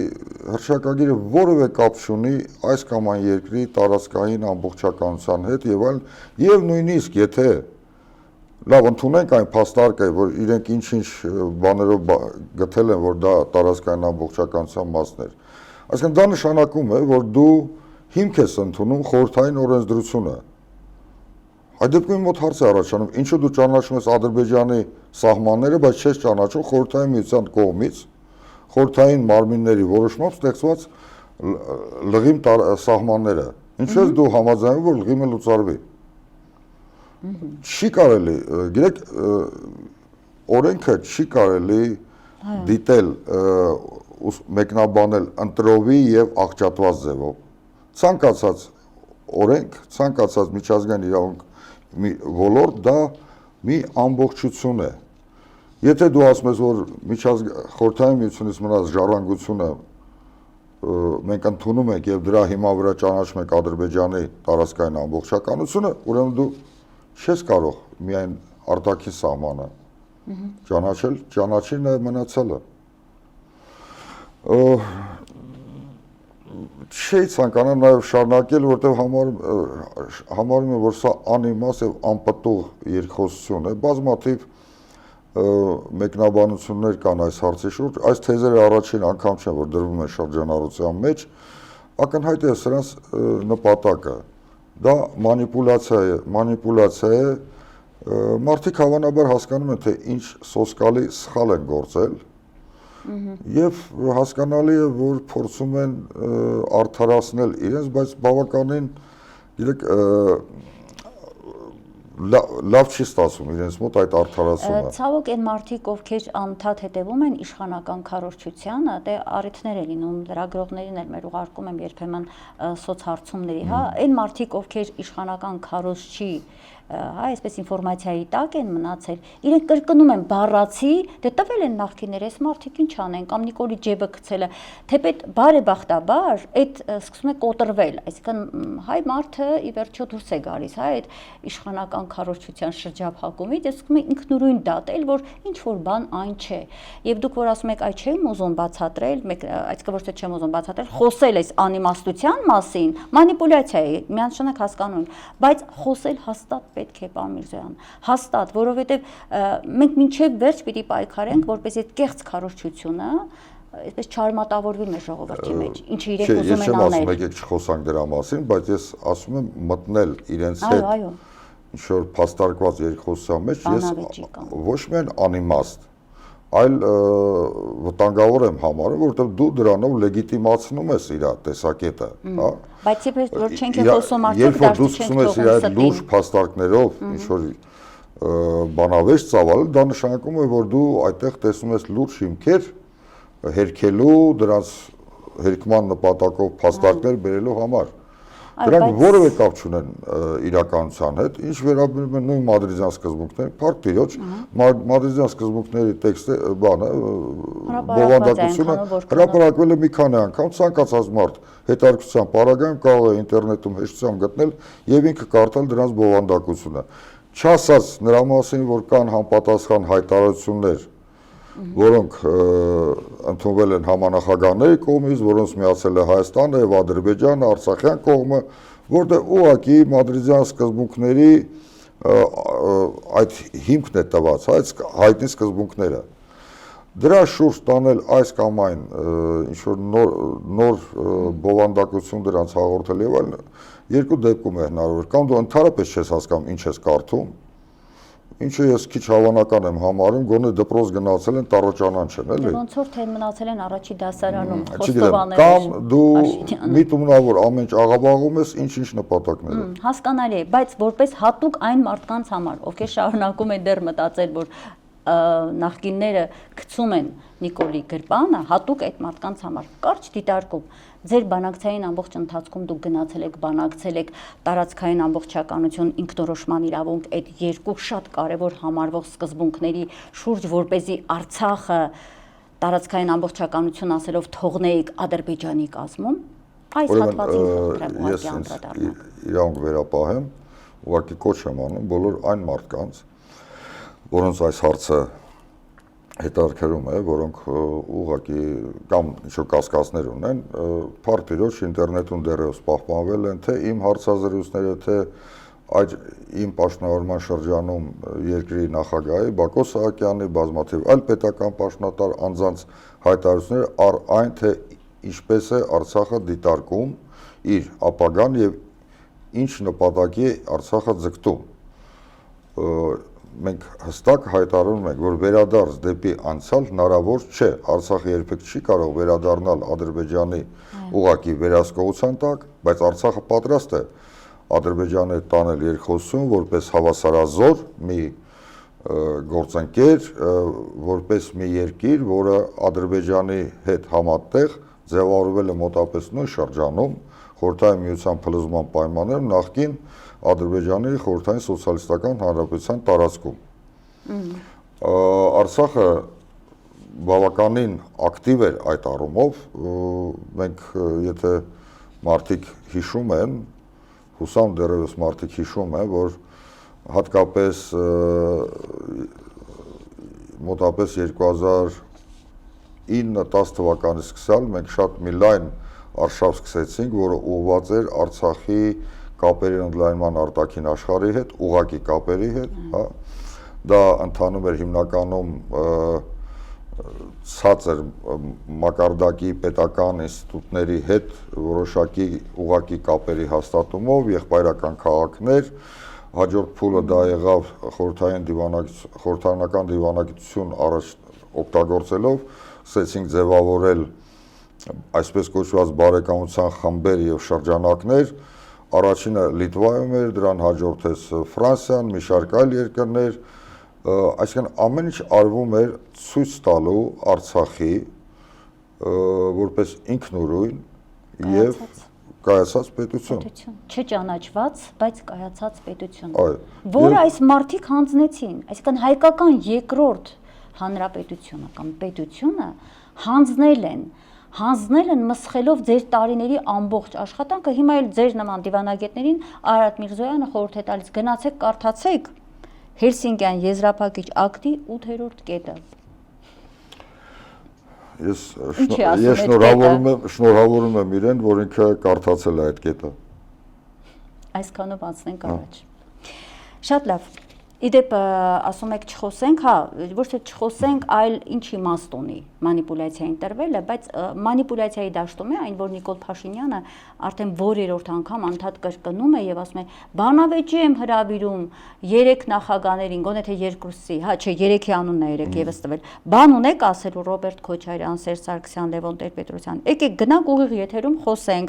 հռչակագիրը որևէ կապ չունի այս կամ այն երկրի տարածքային ամբողջականության հետ եւ այլն, եւ նույնիսկ եթե լավ ընդունենք այն փաստարկը, որ իրենք ինչ-ինչ բաներով գտել են, որ դա տարածքային ամբողջականության մասն էր, այսինքն դա նշանակում է, որ դու հիմք ես ընդունում խորհրդային օրենսդրությունը։ Այդ դեպքում մոտ հարց է առաջանում, ինչու դու ճանաչում ես Ադրբեջանի սահմանները, բայց չես ճանաչում խորհրդային միության կողմից խորհրդային մարմինների որոշմամբ ստեղծված լղիմ սահմանները։ Ինչու ես դու համաձայնում, որ լղիմը լուծարվի։ Չի կարելի, գիտեք, օրենքը չի կարելի դիտել մեկնաբանել ընտրովի եւ աղճատված ձևով։ Ցանկացած օրենք, ցանկացած միջազգային իրավունք ոլորտ դա մի ամբողջություն է։ Եթե դու ասում ես, որ խորհրդային միությունից մնաց ժառանգությունը մենք ընդունում ենք եւ դրա հիմա վրա ճանաչում ենք Ադրբեջանի տարածքային ամբողջականությունը, ուրեմն դու չես կարող միայն արտաքին սահմանը ճանաչել, ճանաչի նաեւ մնացյալը։ Չի ցանկանա նաեւ շարունակել, որտեղ համարում եմ, որ սա անիմաստ եւ անպտուղ երկխոսություն է, բազմաթիվ մեկնաբանություններ կան այս հարցի շուրջ, այս թեզերը առաջին անգամ չեն, որ դրվում են շրջանառության մեջ, ակնհայտ է սրանց նպատակը, դա մանիպուլյացիա է, մարդիկ հավանաբար հասկանում են, թե ինչ սոսկալի սխալ են գործել, եւ հասկանալի է, որ փորձում են արդարացնել իրենց, բայց բավականին, գիտեք, լավ չի ստացվում իրենց մոտ այդ արդարացումը։ Ցավոք այն մարդիկ, ովքեր անդադ հետևում են իշխանական քարոզչությանը, դե առիթներ է լինում, լրագրողներին էլ մեր ուղարկում եմ երբեմն սոցհարցումների, հա, այն մարդիկ, ովքեր իշխանական քարոզչի հա, այսպես ինֆորմացիայի տակ են մնացել, իրենք կրկնում են բառացի, դե տվել են նախկիներ, այս մարդիկ ինչ անեն, կամ Նիկոլի ջեբը գցելը, թեպետ բարեբախտաբար այդ սկսում է կոտրվել, այսինքն հայ մարդը ի վերջո դուրս է գալիս, հա, այդ իշխանական քարոզչության շրջափակումից, սկսում է ինքնուրույն դատել, որ ինչ որ բան այն չէ։ Եվ դուք որ ասում եք, այ չեմ ուզում բացատրել, այսինքն ոչ թե չեմ ուզում բացատրել, խոսել այս անիմաստության մասին, մանիպուլյացիա է, միանշանակ հասկանում ենք, բայց խոսել հաստատ պետք է, պարոն Միրզոյան, հաստատ, որովհետև մենք մինչև վերջ պիտի պայքարենք, որպես այդ կեղծ քարոզչությունը այսպես չարմատավորվի մեր ժողովրդի մեջ, ինչը իրենք ուզում են անել։ Ես չեմ ասում եկեք չխոսանք դրա մասին, բայց ես ասում եմ մտնել իրենց հետ ինչ որ փաստարկված երկխոսության մեջ, ես ոչ միայն անիմաստ, այլ վտանգավոր եմ համարում, որովհետև դու դրանով լեգիտիմացնում ես իր տեսակետը, հա։ Բայց երբ որ չենք խոսում արդյոք դու սկսում ես իր լուրջ փաստարկներով ինչ որ բանավեճ ծավալել, դա նշանակում է, որ դու այդտեղ տեսնում ես լուրջ հիմքեր հերքելու, դրանց հերկման նպատակով փաստարկներ բերելու համար։ Դրանք որևէ կապ չունեն իրականության հետ, ինչ վերաբերում է նույն Մադրիդյան սկզբունքներին, փառք Տիրոջ, Մադրիդյան սկզբունքների տեքստը, բանը, բովանդակությունը հրապարակվել է մի քանի անգամ, ցանկացած մարդ հետաքրքրության պարագայում կարող է ինտերնետում հեշտությամբ գտնել եւ ինքը կարդալ դրանց բովանդակությունը։ Չասած նրա մասին, որ կան համապատասխան հայտարարություններ, որոնք ընդունվել են համանախագահների կողմից, որոնց միացել է Հայաստանը եւ Ադրբեջանը, Արցախյան կողմը, որտեղ ուղղակի Մադրիդյան սկզբունքների այդ հիմքն է տված, այդ հայտնի սկզբունքները։ Դրա շուրջ տանել այս կամ այն ինչ որ նոր բովանդակություն դրանց հաղորդել եւ այլն, երկու դեպքում է հնարավոր, կամ դու ընդհանրապես չես հասկանում ինչ ես կարդում, ինչը ես քիչ հավանական եմ համարում, գոնե դպրոց գնացել են տառոճանան չեն, էլի։ Ոնց որ թե մնացել են առաջի դասարանում, խոստովանել։ Կամ դու միտումնավոր ամեն ինչ աղավաղում ես, ինչ նպատակներ։ Հասկանալի է, բայց որպես հատուկ այն մարդկանց համար, ովքեր շարունակում են դեռ մտածել, որ նախկինները գցում են Նիկոլի գրպանը, հատուկ այդ մարդկանց համար կարճ դիտարկում։ Ձեր բանակցային ամբողջ ընթացքում դուք գնացել եք, բանակցել եք տարածքային ամբողջականություն, ինքնորոշման իրավունք, այդ երկու շատ կարևոր համարվող սկզբունքների շուրջ, որպեսզի Արցախը տարածքային ամբողջականություն ասելով թողնեիք Ադրբեջանի կազմում, այս հատվածին խնդրեմ ուղղակի անդրադառնալ։ Իրավունք վերապահեմ, ուղղակի կոչ եմ անում բոլոր այն մարդկանց, որոնց այս հարցը հետաքրքրում է, որոնք ուղղակի կամ ինչ-որ կասկածներ ունեն, փառք Տիրոջ ինտերնետում դեռևս պահպանվել են թե իմ հարցազրույցները, թե այդ իմ պաշտոնավորման շրջանում երկրի նախագահի Բակո Սահակյանի, բազմաթիվ այլ պետական պաշտոնատար անձանց հայտարարությունները առ այն, թե ինչպես է Արցախը դիտարկում իր ապագան եւ ինչ նպատակի է Արցախը ձգտում։ Մենք հստակ հայտարարում ենք, որ վերադարձ դեպի անցյալ հնարավոր չէ, Արցախը երբեք չի կարող վերադառնալ Ադրբեջանի ուղղակի վերահսկողության տակ, բայց Արցախը պատրաստ է Ադրբեջանի տանել երկխոսություն որպես հավասարազոր մի գործընկեր, որպես մի երկիր, որը Ադրբեջանի հետ համատեղ ձևավորվել է մոտապես նույն շրջանում Խորհրդային Միության փլուզման պայմաններում նախկին Ադրբեջանի Խորհրդային Սոցիալիստական Հանրապետության տարածքում։ Արցախը բավականին ակտիվ էր այդ առումով, մենք եթե մարդիկ հիշում են, հուսամ դեռևս մարդիկ հիշում են, որ հատկապես մոտապես 2009-10 թվականից սկսյալ մենք շատ մի լայն արշավ սկսեցինք, որը ուղղված էր Արցախի կապերի ընդլայնման արտաքին աշխարհի հետ, ուղղակի կապերի հետ, հա, դա ընթանում էր հիմնականում ցածր մակարդակի պետական ինստիտուտների հետ որոշակի ուղղակի կապերի հաստատումով, եղբայրական քաղաքներ, հաջորդ փուլը դա եղավ խորհրդարանական դիվանագիտություն առաջ օգտագործելով, սկսեցինք ձևավորել այսպես կոչված բարեկամության խմբեր եւ շրջանակներ, առաջինը Լիտվայում էր, դրան հաջորդեց Ֆրանսիան, մի շարք այլ երկրներ, այսինքն ամեն ինչ արվում էր ցույց տալու Արցախի որպես ինքնուրույն եւ կայացած պետություն, չճանաչված, բայց կայացած պետություն, որը այս մարդիկ հանձնեցին, այսինքն հայկական երկրորդ հանրապետությունը կամ պետությունը հանձնել են մսխելով ձեր տարիների ամբողջ աշխատանքը, հիմա էլ ձեր նման դիվանագետներին Արարատ Միրզոյանը խորհուրդ է տալիս, գնացեք կարդացեք Հելսինկյան եզրափակիչ ակտի 8-րդ կետը։ Ես շնորհավորում եմ իրեն, որ ինքը կարդացել է այդ կետը։ Այսքանով անցնենք առաջ։ Շատ լավ։ Իդեպ ասում եք չխոսենք, հա, ոչ թե չխոսենք, այլ ինչ իմաստ ունի մանիպուլյացիային տրվելը, բայց մանիպուլյացիայի դաշտում է այն, որ Նիկոլ Փաշինյանը արդեն որերորդ անգամ անդադ կրկնում է եւ ասում է բանավեճի եմ հրավիրում 3 նախագաներին, գոնե թե երկուսի, հա, չէ, 3-ի անունն է 3 եւս տվել։ Բան ունեք ասելու Ռոբերտ Քոչարյան, Սերժ Սարգսյան, Լևոն Տեր-Պետրոսյան։ Եկեք գնանք ուղիղ եթերում խոսենք,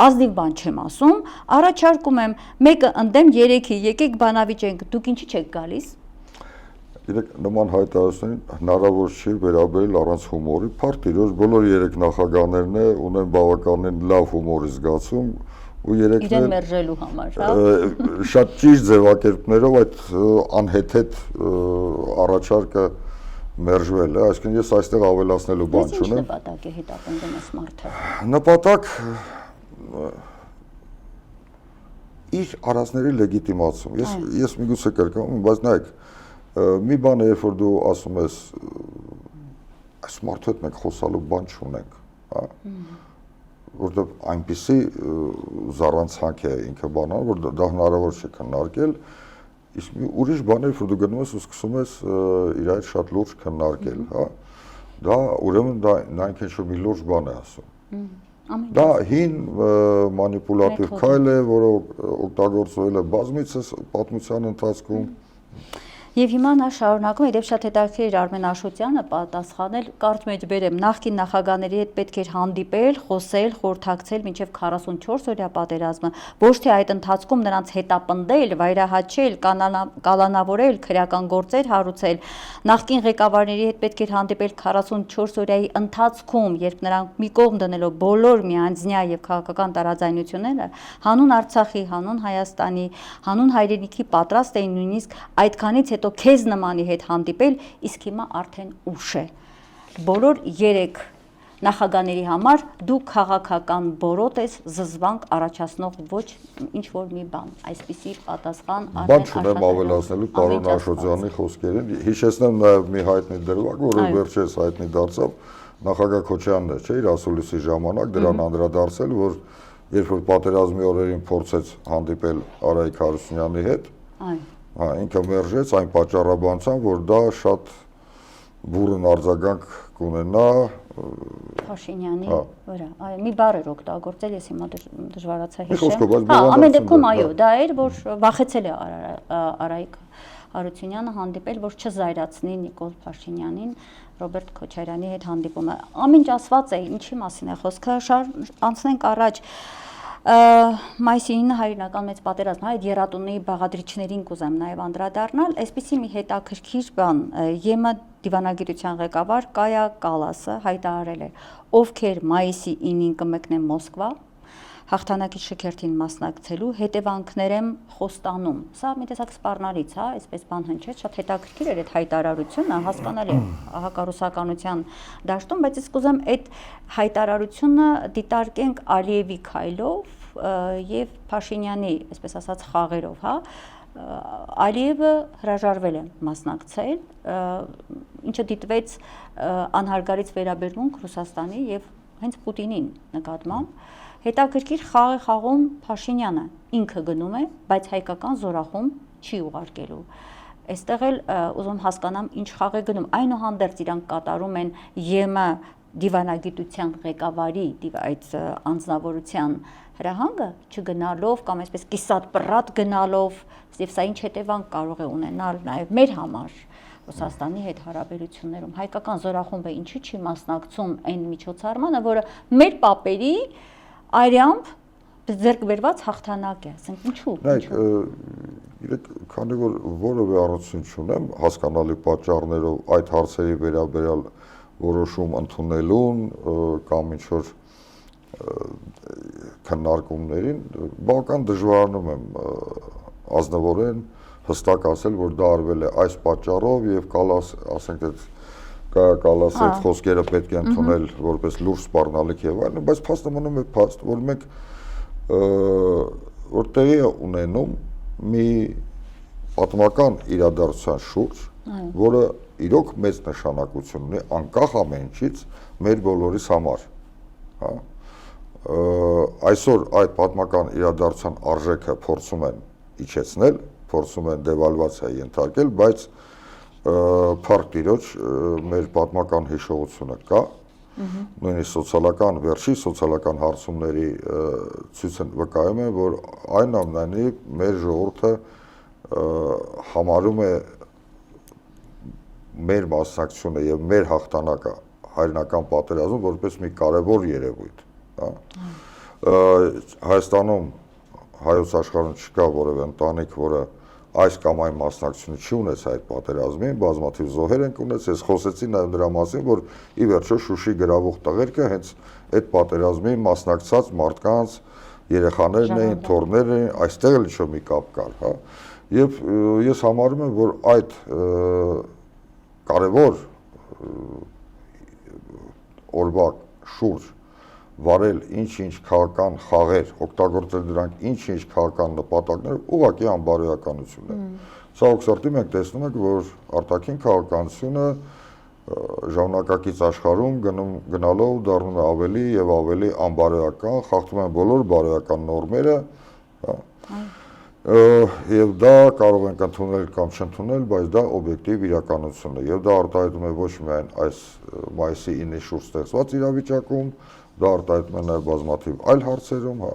ազնիվ բան չեմ ասում, առաջարկում եմ մեկը ընդդեմ 3-ի, եկեք բանավիճենք, դուք ինչի՞ չեք գալիս։ Իրեք նման հայտարարություններին հնարավոր չի վերաբերել առանց հումորի, փառք Տիրոջ բոլոր 3 նախագահներն ունեն բավականին լավ հումորի զգացում ու 3-ն իրեն մերժելու համար, հա։ Շատ ճիշտ ձևակերպներով այդ անհեթեթ առաջարկը մերժվել է, այսինքն ես այստեղ ավելացնելու բան չունեմ։ Ինչ նպատակ է հետապնդում այս մարդը։ Նպատակ իր արածների լեգիտիմացում։ Ես միգուցե կրկնում, բայց նայեք, մի բան է, երբ որ դու ասում ես այս մարդու հետ մենք խոսալու բան չունենք, հա, որտեղ այնպիսի զառանցանք է ինքը բանան, որ դա հնարավոր չի քննարկել, իսկ մի ուրիշ բան է, որ դու գնում ես ու սկսում ես իր այդ շատ լուրջ քննարկել, հա, դա ուրեմն դա ինքն ինչ-որ մի լուրջ բան է ասում։ Դա հին մանիպուլատիվ քայլ է, որը օգտագործվել է բազմիցս պատմության ընթացքում։ Եվ հիմա նա շարունակում է, իդեպ շատ հետաքրքիր էր Արմեն Աշոտյանը պատասխանել, կարճ մեջ բերեմ, նախկին նախագահների հետ պետք էր հանդիպել, խոսել, խորհրդակցել մինչև 44 օրյա պատերազմը, ոչ թե այդ ընթացքում նրանց հետապնդել, վայրահաչել, կալանավորել, քրեական գործեր հարուցել, նախկին ղեկավարների հետ պետք էր հանդիպել 44 օրյայի ընթացքում, երբ նրանք մի կողմ դնելով բոլոր միանձնյա եւ քաղաքական տարաձայնությունները, հանուն Արցախի, հանուն Հայաստանի, հանուն հայրենիքի պատրաստ էին նույնիսկ այդքանից հետո քեզ նմանի հետ հանդիպել, իսկ հիմա արդեն ուշ է։ Բոլոր 3 նախագաների համար դու քաղաքական բորոտ ես, զզվանք առաջացնող ոչ ինչ որ մի բան, այսպիսի պատասխան բան չունեմ ավելացնելու պարոն Աշոտյանի խոսքերին, հիշեցնեմ նաև մի հայտնի դրվագ, որը վերջերս հայտնի դարձավ, նախագահ Քոչարյանն էր, չէ, իր ասուլիսի ժամանակ դրան անդրադարձել, որ երբ որ պատերազմի օրերին փորձեց հանդիպել Արայիկ Հարությունյանի հետ, հա, ինքը մերժեց այն պատճառաբանությամբ, որ դա շատ բուռն արձագանք կունենա Փաշինյանի վրա։ Այո, մի բառ էր օգտագործել, ես հիմա դժվարացա հիշեմ։ Հա, ամեն դեպքում այո, դա էր, որ վախեցել է Արայիկ Հարությունյանը հանդիպել, որ չզայրացնի Նիկոլ Փաշինյանին Ռոբերտ Քոչարյանի հետ հանդիպումը։ Ամինչ ասված է, ինչի մասին է խոսքը, անցնենք առաջ։ Մայիսի 9-ը հայրենական մեծ պատերազմն է, այդ եռատունի բաղադրիչներին կուզեմ նաև անդրադառնալ, այսպիսի մի հետաքրքիր բան, ԵՄ դիվանագիտության ղեկավար Կայա Կալասը հայտարարել է, ովքեր մայիսի 9-ին կմեկնեն Մոսկվա, հաղթանակի շքերթին մասնակցելու հետևանքներ եմ խոստանում։ Սա մի տեսակ սպառնալից, այսպես բան հնչեց, շատ հետաքրքիր էր այդ հայտարարությունը, հասկանալի է հակառուսականության դաշտում, բայց ես կուզեմ այդ հայտարարությունը դիտարկենք Ալիևի քայլով եւ Փաշինյանի, այսպես ասած, խաղերով, Ալիևը հրաժարվել է մասնակցել, ինչը դիտվեց անհարգալից վերաբերմունք Ռուսաստանի եւ հենց Պուտինին նկատմամբ։ Հետաքրքիր խաղ է խաղում Փաշինյանը, ինքը գնում է, բայց հայկական զորախումբ չի ուղարկելու։ Այստեղ էլ ուզում հասկանամ ինչ խաղ է գնում, այնուհանդերձ իրանք կատարում են ԵՄ դիվանագիտության ղեկավարի այդ անձնավորության հրահանգը չգնալով կամ այսպես կիսատ պռատ գնալով, եւ սա ինչ հետևանք կարող է ունենալ նաեւ մեր համար Ռուսաստանի հետ հարաբերություններում։ Հայկական զորախումբը ինչի չի մասնակցում այն միջոցառմանը, որը մեր պապերի այրամբ ձեռք բերված հաղթանակ է, ասենք ինչու։ Իրեք, քանի որ որևէ առնչություն չունեմ հասկանալի պատճառներով այդ հարցերի վերաբերյալ որոշում ընդունելուն կամ ինչ որ քննարկումներին, բավական դժվարանում եմ ազնվորեն հստակ ասել, որ դա արվել է այս պատճառով եւ ասենք այդ Կալասի այդ խոսքերը պետք է ընդունել որպես լուրջ սպառնալիք եւ այլն, բայց փաստը մնում է փաստ, որ մենք որ տեղի է ունենում մի պատմական իրադարձության շուրջ, որը իրոք մեծ նշանակություն ունի անկախ ամեն ինչից մեր բոլորիս համար, այսօր այդ պատմական իրադարձության արժեքը փորձում են իջեցնել, փորձում են դեվալվացիա ենթարկել, բայց փառք Տիրոջ մեր պատմական հիշողությունը կա, նույնիսկ սոցիալական վերջի սոցիալական հարցումների ցույց վկայում է, որ այնուամենայնիվ մեր ժողովուրդը համարում է մեր մասնակցությունը եւ մեր հաղթանակը հայրենական պատերազմում որպես մի կարևոր երևույթ, Հայաստանում հայոց աշխարհում չկա որևէ ընտանիք, որը այս կամ այն մասնակցությունը չի ունեցել այդ պատերազմին, բազմաթիվ զոհեր են ունեցել, ես խոսեցի նաև նրա մասին, որ ի վերջո Շուշի գրավող տղերքը հենց այդ պատերազմին մասնակցած մարդկանց երեխաներն էին, թոռներն էին, այստեղ էլ ինչ-որ մի կապ կար, եւ ես համարում եմ, որ այդ կարևոր օրվա շուրջ վարել ինչ-ինչ քաղաքական խաղեր, օգտագործել դրանք ինչ-ինչ քաղաքական նպատակներ, ուղղակի անբարոյականություն է։ Ցավոք սրտի մենք տեսնում ենք, որ արտաքին քաղաքականությունը ժամանակակից աշխարհում գնալով դառնում է ավելի եւ ավելի անբարոյական, խախտում են բոլոր բարոյական նորմերը, եւ դա կարող ենք ընդունել կամ չընդունել, բայց դա օբյեկտիվ իրականություն է եւ դա արտահայտում է ոչ միայն այս մայիսի 9-ի շուրջ ստեղծված իրավիճակում, դա արտահայտում է նաև բազմաթիվ այլ հարցերում,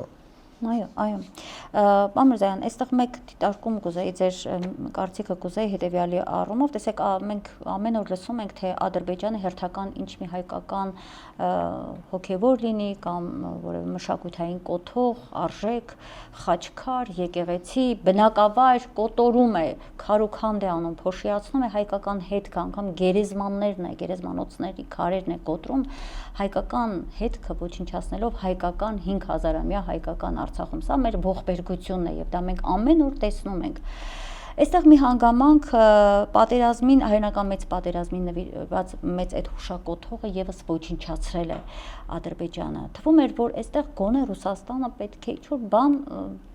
Այո, պարոն Միրզոյան, այստեղ մեկ դիտարկում կուզեի, ձեր կարծիքը կուզեի հետևյալի առումով, տեսեք, մենք ամեն օր լսում ենք, թե Ադրբեջանը հերթական ինչ մի հայկական հոգևոր լինի կամ որևէ մշակութային կոթող, արժեք, խաչքար, եկեղեցի, բնակավայր կոտորում է, քարուքանդ է անում, փոշիացնում է հայկական հետքը, անգամ գերեզմաններն է, գերեզմանոցների քարերն է կոտրում, հայկական հետքը ոչնչացնելով հայկական 5000-ամյա հայկական Արցախում, սա մեր ողբերգությունն է եւ դա մենք ամեն օր տեսնում ենք։ Այստեղ մի հանգամանք պատերազմին, հայրենական մեծ պատերազմին նվիրված մեծ այդ հուշակոթողը եւս ոչնչացրել է Ադրբեջանը։ Թվում էր, որ այստեղ գոնե Ռուսաստանը պետք է ինչ-որ բան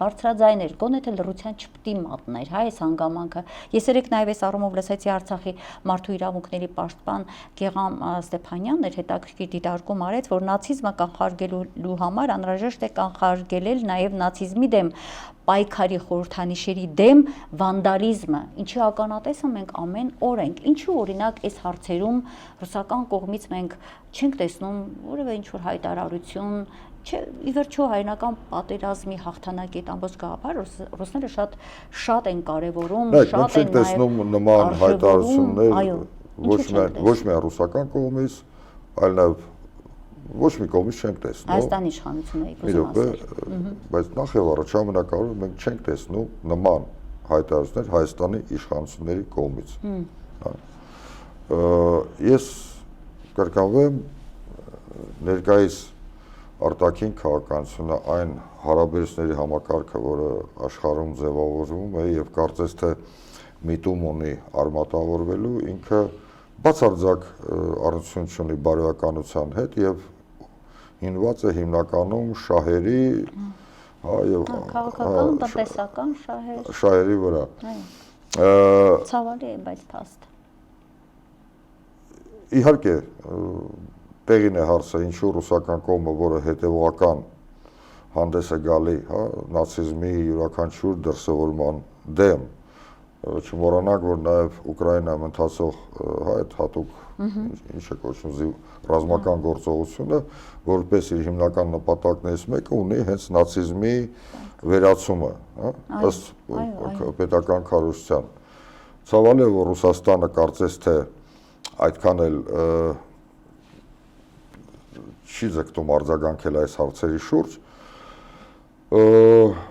բարձրաձայներ, գոնե թե լռության չպիտի մատներ, այս հանգամանքը։ Ես երեք նաեւ այս առումով լսեցի Արցախի մարդու իրավունքների պաշտպան Գեգամ Ստեփանյանն էր հետաքրքիր դիտարկում արեց, որ նացիզմը կանխարգելելու համար անհրաժեշտ է կանխարգելել նաեւ նացիզմի դեմ պայքարի խորհրդանիշերի դեմ վանդալիզմը, ինչի ականատեսը մենք ամեն օր ենք։ Ինչու օրինակ այս հարցերում ռուսական կողմից մենք չենք տեսնում որևէ ինչ-որ հայտարարություն, չէ, ի վերջո հայրենական պատերազմի հաղթանակի այդ ամբողջ գաղափարը ռուսները շատ են կարևորում, շատ են տեսնում նման հայտարարություններ ոչ միայն ռուսական կողմից, այլ նաև ոչ մի կողմից չենք տեսնում։ Հայաստանի իշխանությունը եկուսում ասել։ Բայց նախ եւ առաջ ամենակարևորը մենք չենք տեսնում նման հայտարարություններ Հայաստանի իշխանությունների կողմից։ Ես կրկնվեմ ներկայիս արտաքին քաղաքականությունը այն հարաբերությունների համակարգը, որը աշխարհում ձևավորվում է եւ կարծես թե միտում ունի արմատավորվելու, ինքը բացարձակ առնչություն չունի բարոյականության հետ եւ հիմնված է հիմնականում շահերի, եւ քաղաքական, տնտեսական շահերի վրա։ Ցավալի է, բայց փաստ։ Իհարկե տեղին է հարցը, ինչու ռուսական կողմը, որը հետևողական հանդես է գալի, նացիզմի յուրաքանչյուր դրսևորման դեմ, չմոռանանք, որ նաև Ուկրաինայում ընթացող այդ հատուկ ինչ է կոչվում ռազմական գործողությունը, որպես իր հիմնական նպատակներից մեկը ունի հենց նացիզմի վերացումը, ըստ պետական քարոզչության։ Ցավալի է, որ Ռուսաստանը կարծես թե այդքան էլ չի ձգտում արձագանքել այս հարցերի շուրջ,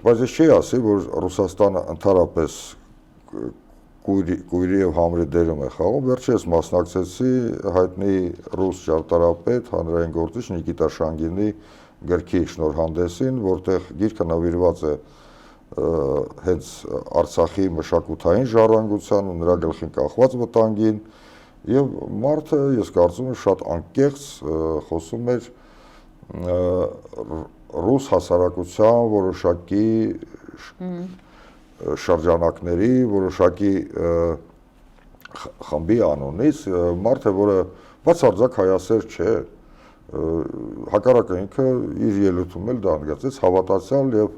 բայց ես չի ասի, որ Ռուսաստանը ընդհանրապես կույրի եւ համրի դերում է խաղում։ Վերջերս մասնակցեցի հայտնի ռուս ճարտարապետ, հանրային գործիչ Նիկիտա Շանգինի գրքի շնորհանդեսին, որտեղ գիրքը նվիրված է հենց Արցախի մշակութային ժառանգության ու նրա գլխին կախված վտանգին, եւ մարդը, ես կարծում եմ, շատ անկեղծ խոսում էր ռուս հասարակության որոշակի շրջանակների, որոշակի խմբի անունից, մարդ է, որը բացարձակ հայասեր չէ, հակառակը ինքը իր ելույթում էլ դա ընդգծեց, հավատացյալ եւ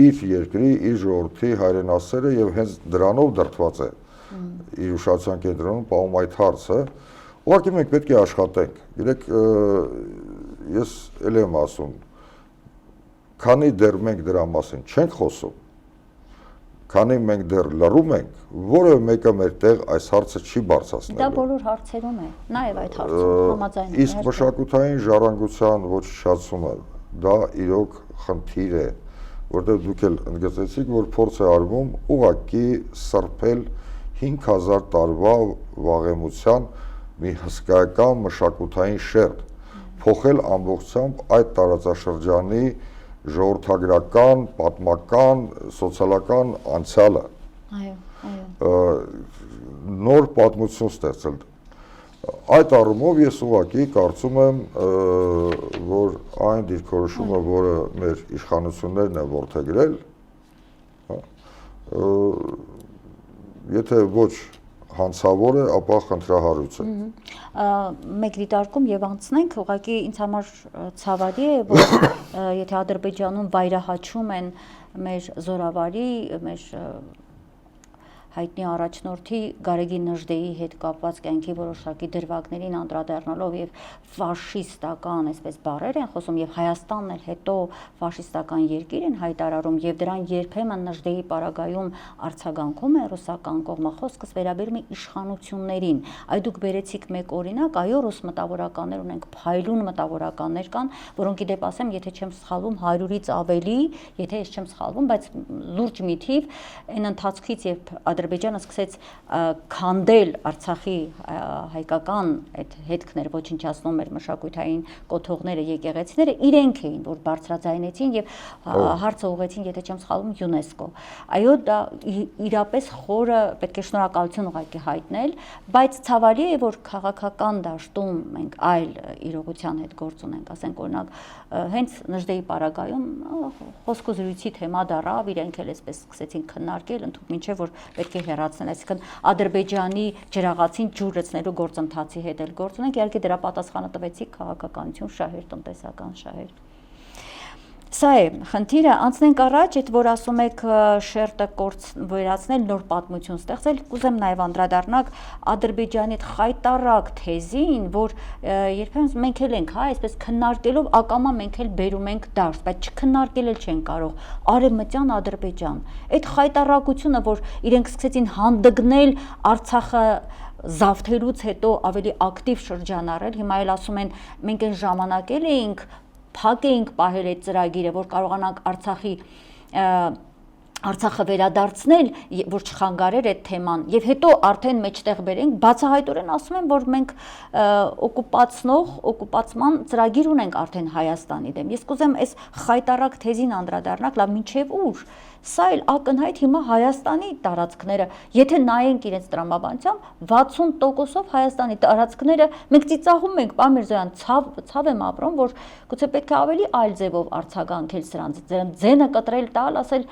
իր երկրի, իր ժողովրդի հայրենասերը եւ հենց դրանով դրդված է իր ուշադրության կենտրոնում պահում այդ հարցը։ Ուղղակի մենք պետք է աշխատենք։ Գիտեք, ես էլ եմ ասում, քանի դեռ մենք դրա մասին չենք խոսում, քանի մենք դեռ լռում ենք, որևէ մեկը մեր տեղ այս հարցը չի բարձրացնելու։ Դա բոլոր հարցերում է, նաեւ այդ հարցում համաձայն եմ։ Իսկ մշակութային ժառանգության ոչնչացումը դա իրոք խնդիր է, որտեղ դուք էլ ընդգծեցիք, որ փորձ է արվում ուղղակի սրբել 5000 տարվա վաղեմության մի հսկայական մշակութային շերտ, փոխել ամբողջությամբ այդ տարածաշրջանի ժողովրդագրական, պատմական, սոցիալական անցյալը։ Այո։ Նոր պատմություն ստեղծել։ Այդ առումով ես ուղղակի կարծում եմ, որ այն դիրքորոշումը, որը մեր իշխանություններն են որդեգրել, եթե ոչ հանցավոր է, ապա խնդրահարույց է։ Մեկ դիտարկում եւ անցնենք, ուղղակի ինձ համար ցավալի է, որ եթե Ադրբեջանում վայրահաչում են մեր զորավարի, մեր հայտնի առաջնորդի Գարեգին Նժդեի հետ կապված կյանքի որոշակի դրվագներին անդրադառնալով եւ ֆաշիստական, այսպես բառեր են խոսում եւ Հայաստանն էլ հետո ֆաշիստական երկիր են հայտարարում եւ դրան երբեմն Նժդեի պարագայում արձագանքում է ռուսական կողմը, խոսքս վերաբերում է իշխանություններին։ Այդ դուք բերեցիք մեկ օրինակ, այո, ռուս մտավորականներ ունենք, փայլուն մտավորականներ կան, որոնք իդեպ ասեմ, եթե չեմ սխալվում 100-ից ավելի, եթե ես չեմ սխալվում, բայց լուրջ մի թիվ այն ընթացքից երբ Ադրբեջանը սկսեց քանդել Արցախի հայկական այդ հետքներ, ոչնչացնում էր մշակութային կոթողները, եկեղեցիները, իրենք էին, որ բարձրաձայնեցին եւ հարցը ուղղեցին, եթե չեմ սխալվում, ՅՈՒՆԵՍԿՕ։ Այո, դա իրապես խորը պետք է շնորհակալություն ուղղակի հայտնել, բայց ցավալի է, որ քաղաքական դաշտում մենք այլ իրողության հետ գործ ունենք, ասենք օրինակ, հենց Նժդեի պարագայում խոսքոզրույցի թեմա դառավ, իրենք էլ այսպես սկսեցին քննարկել, ընդհանուր մինչև որ պետք է հեռացնել, այսինքն Ադրբեջանի ջրաղացին ջուր լցնելու գործընթացի հետ էլ գործ ունենք, իհարկե դրա պատասխանը տվեցիք քաղաքականություն, շահեր, տնտեսական շահեր։ Սա է խնդիրը, անցնենք առաջ, այդ որ ասում եք շերտը վերացնել, նոր պատմություն ստեղծել, կուզեմ նաև անդրադառնալ Ադրբեջանի այդ խայտառակ թեզին, որ երբեմն մենք էլ ենք, այսպես քննարկելով ակամա մենք էլ բերում ենք դաշտ, բայց չքննարկել էլ չեն կարող արևմտյան Ադրբեջան։ Այդ խայտառակությունը, որ իրենք սկսեցին հանդգնել Արցախը զավթերուց հետո ավելի ակտիվ շրջան առել, հիմա էլ ասում են մենք այն ժամանակ էինք փակ էինք պահել այդ ծրագիրը, որ կարողանանք Արցախը վերադարձնել, որ չխանգարեր այդ թեման, եւ հետո արդեն մեջտեղ բերենք, բացահայտորեն ասում են, որ մենք օկուպացման ծրագիր ունենք արդեն Հայաստանի դեմ։ Ես կուզեմ այս խայտարակ թեզին անդրադառնալ, լավ, մինչեւ ուր։ Սա էլ ակնհայտ հիմա Հայաստանի տարածքները, եթե նայենք իրենց տրամաբանությամբ, 60%-ով Հայաստանի տարածքները մենք ծիծաղում ենք, պարոն Միրզոյան, ցավ եմ ապրում, որ գուցե պետք է ավելի այլ ձևով արձագանքել սրանց, ձենը կտրել տալ, ասել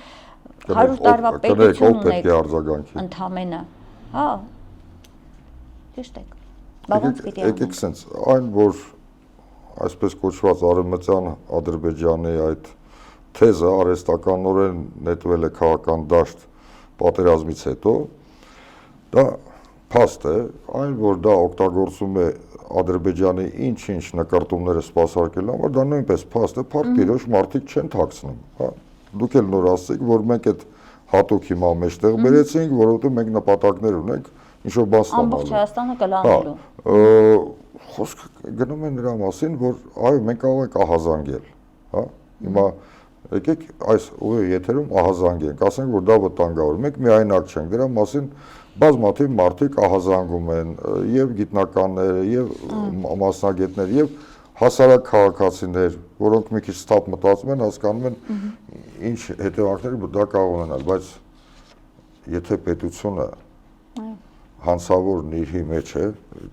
100 տարվա պետություն ունեք ընդամենը, հա, ճիշտ եք, բավանց պիտի անենք։ Եկեք սենց, այն, որ այսպես կոչված արևմտյան Ադրբեջանի այդ թեզը արհեստականորեն նետվել է քաղաքական դաշտ պատերազմից հետո, դա փաստ է, այն, որ դա օգտագործում է Ադրբեջանի ինչ-ինչ նկարտումները սպասարկելու համար, դա նույնպես փաստ է, փառք տիրոջ մարդիկ չեն թաքցնում, հա։ Դուք էլ նոր ասեցիք, որ մենք այդ հատուկ հիմա մեջտեղ բերեցինք, որովհետև մենք նպատակներ ունենք ինչ-որ բան ստանալու։ Ամբողջ Հայաստանը կլանելու։ Խոսքը գնում է նրա մասին, որ այո, մենք կարող ենք ահազանգել, հա։ Հիմա եկեք այս ուղի եթերում ահազանգենք, ասենք, որ դա վտանգավոր է։ Մենք միայնակ չենք, դրա մասին բազմաթիվ մարդիկ ահազանգում են, եւ գիտնականներ, եւ մասնագետներ, եւ հասարակ քաղաքացիներ, որոնք մի քիչ ստապ մտածում են, հասկանում են ինչ հետևանքներ դա կարող ունենալ, բայց եթե պետությունը հանցավոր նիրհի մեջ է,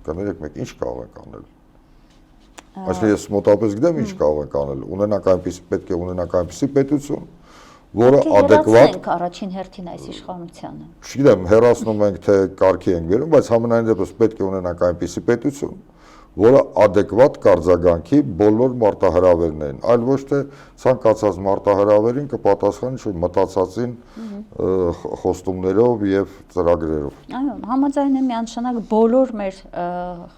կներեք մենք ինչ կարող ենք անել։ Այսինքն ես մոտապես գիտեմ ինչ կարող ենք անել, ունենանք այնպիսի, պետք է ունենանք այնպիսի պետություն, որը adekvat առաջին հերթին այս իշխանությանը։ Չգիտեմ, հեռացնում ենք թե կարգի ենք բերում, բայց համենայն դեպս պետք է ունենանք այնպիսի պետություն, որը adekvat կարձագանքի բոլոր մարտահրավերներին, այլ ոչ թե ցանկացած մարտահրավերին կպատասխանի ինչ-որ մտածածին խոստումներով եւ ծրագրերով։ Այո, համաձայն եմ միանշանակ բոլոր մեր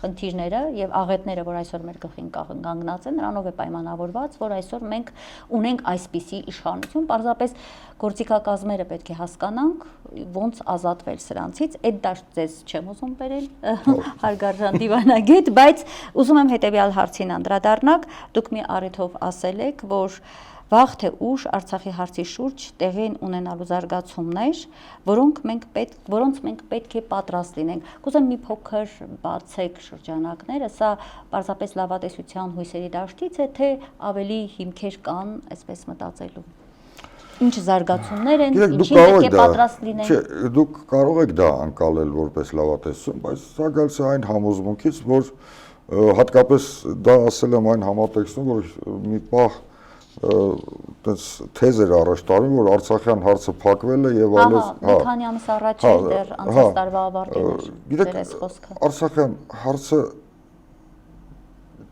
խնդիրները եւ աղետները, որ այսօր մեր գլխին կանգնած են, նրանով է պայմանավորված, որ այսօր մենք ունենք այսպիսի իշխանություն, պարզապես գործիքակազմերը պետք է հասկանանք, ոնց ազատվել սրանցից, այդ դաշտ ձեզ չեմ ուզում բերել, հարգարժան դիվանագետ, բայց ուզում եմ հետեւյալ հարցին անդրադառնալ, դուք մի առիթով ասել եք, որ վաղ թե ուշ Արցախի հարցի շուրջ տեղի են ունենալու զարգացումներ, որոնց մենք պետք է պատրաստ լինենք։ Կուզեմ մի փոքր բացեք շրջանակները, սա պարզապես լավատեսության հույսերի դաշտից է, թե ավելի հիմքեր կան, այսպես մտածելու։ Ինչ զարգացումներ են, ինչին պետք է պատրաստ լինենք։ Չէ, դուք կարող եք դա անցալել որպես լավատեսություն, բայց սա գալիս է այն համոզմունքից, որ հատկապես դա ասել եմ այն համատեքստում, որ մի պահ այդպես թեզեր առաջ տարին, որ Արցախյան հարցը փակվել է եւ այլս, հա, մի քանի ամիս առաջ էր դեռ անցած տարվա ավարտին էր այս խոսքը։ Արցախյան հարցը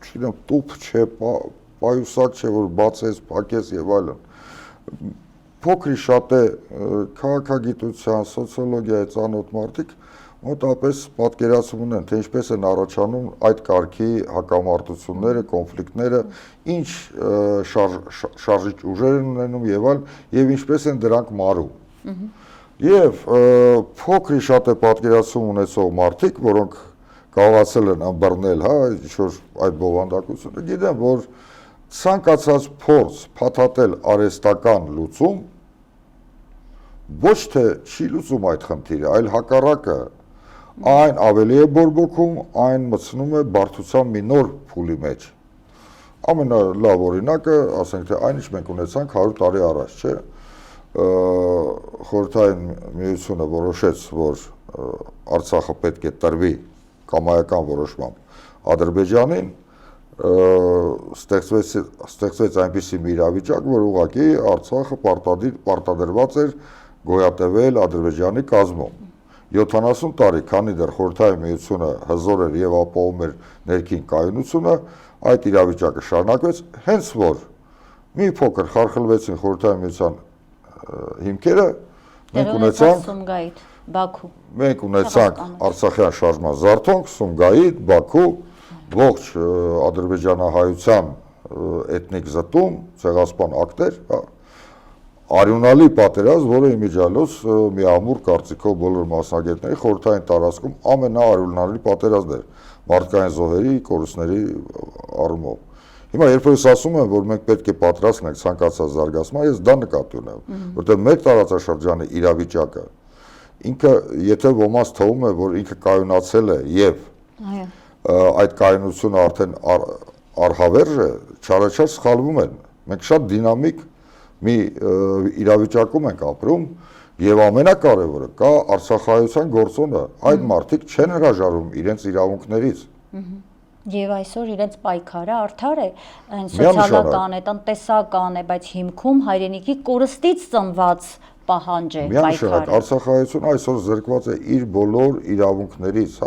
չգիտեմ, տուփ չէ, պայուսակ չէ, որ բացես, փակես եւ այլն։ Փոքրի շատ է քաղաքագիտության, սոցիոլոգիայի ծանոթ մարդիկ մոտապես պատկերացում ունեն, թե ինչպես են առաջանում այդ կարգի հակամարտությունները, կոնֆլիկտները, ինչ շարժիչ ուժեր են ունենում եւ այլ, եւ ինչպես են դրանք մարում։ Եվ փոքրի շատ է պատկերացում ունեցող մարդիկ, որոնք կարողացել են ըմբռնել, հա, ինչ-որ այդ բովանդակությունը, գիտեմ, որ ցանկացած փորձ փաթաթել արհեստական լուծում ոչ թե չի լուծում այդ խնդիրը, այլ հակառակը այն ավելի է բորբոքում, այն մտցնում է բարդության մի նոր փուլի մեջ։ Ամենալավ օրինակը, ասենք թե այն ինչ մենք ունեցանք 100 տարի առաջ, չէ, Խորհրդային միությունը որոշեց, որ Արցախը պետք է տրվի կամայական որոշմամբ Ադրբեջանին, ստեղծվեց այնպիսի մի իրավիճակ, որ ուղղակի Արցախը պարտադրված էր գոյատևել Ադրբեջանի կազմում։ 70 տարի, քանի դեռ Խորհրդային միությունը հզոր էր եւ ապահովում էր ներքին կայունությունը, այդ իրավիճակը շարունակվեց, հենց որ մի փոքր խարխլվեցին Խորհրդային միության հիմքերը, մենք ունեցանք Արցախյան շարժման զարթոնք, Սումգայիթ, Բաքու, ողջ ադրբեջանահայության էթնիկ զտում, ցեղասպան ակտեր, արյունալի պատերազմ, որը իմիջիալոց մի ամուր կարծիքով բոլոր մասնագետների խորհրդային տարածքում ամենաարյունալի պատերազմն էր մարդկային զոհերի, կորուստների առումով։ Հիմա երբ որ ես ասում եմ, որ մենք պետք է պատրաստ ենք ցանկացած զարգացման, ես դա նկատի ունեմ, որտեղ մեր տարածաշրջանի իրավիճակը ինքը, եթե ոմանց թվում է, որ ինքը կայունացել է եւ այդ կայունությունը արդեն արհավերժ է, չարաչար սխալվում են։ Մենք շատ դինամիկ մի իրավիճակում ենք ապրում եւ ամենակարևորը կա արցախայության գործոնը, այդ մարդիկ չեն հրաժարվում իրենց իրավունքներից։ Եվ այսօր իրենց պայքարը արդար է, այն սոցիալական է, տնտեսական է, բայց հիմքում հայրենիքի կորստից ծնված պահանջ է պայքարը։ Միանշանակ արցախայությունը այսօր զրկված է իր բոլոր իրավունքներից,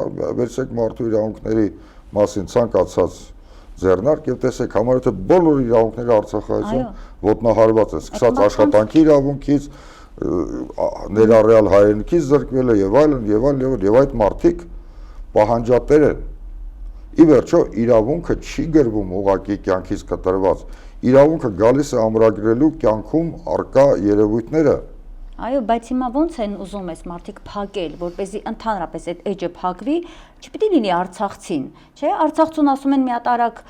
վերցեք մարդու իրավունքների մասին ցանկացած ձեռնարկ եւ տեսեք համար թե բոլոր իրավունքները արցախայություն ոտնահարված են, սկսած աշխատանքի իրավունքից, ներառյալ հայրենիքից զրկվելը եւ այլն եւ այլն եւ այդ մարդիկ պահանջատեր են։ Ի վերջո իրավունքը չի գրվում ուղղակի կյանքից կտրված, իրավունքը գալիս է ամրագրելու կյանքում արկա երևույթները։ Այո, բայց հիմա ո՞նց են ուզում ես մարդիկ փակել, որպեսզի ընդհանրապես այդ էջը փակվի, չպիտի լինի արցախցին, չէ՞, արցախցուն ասում են մի հատ արագ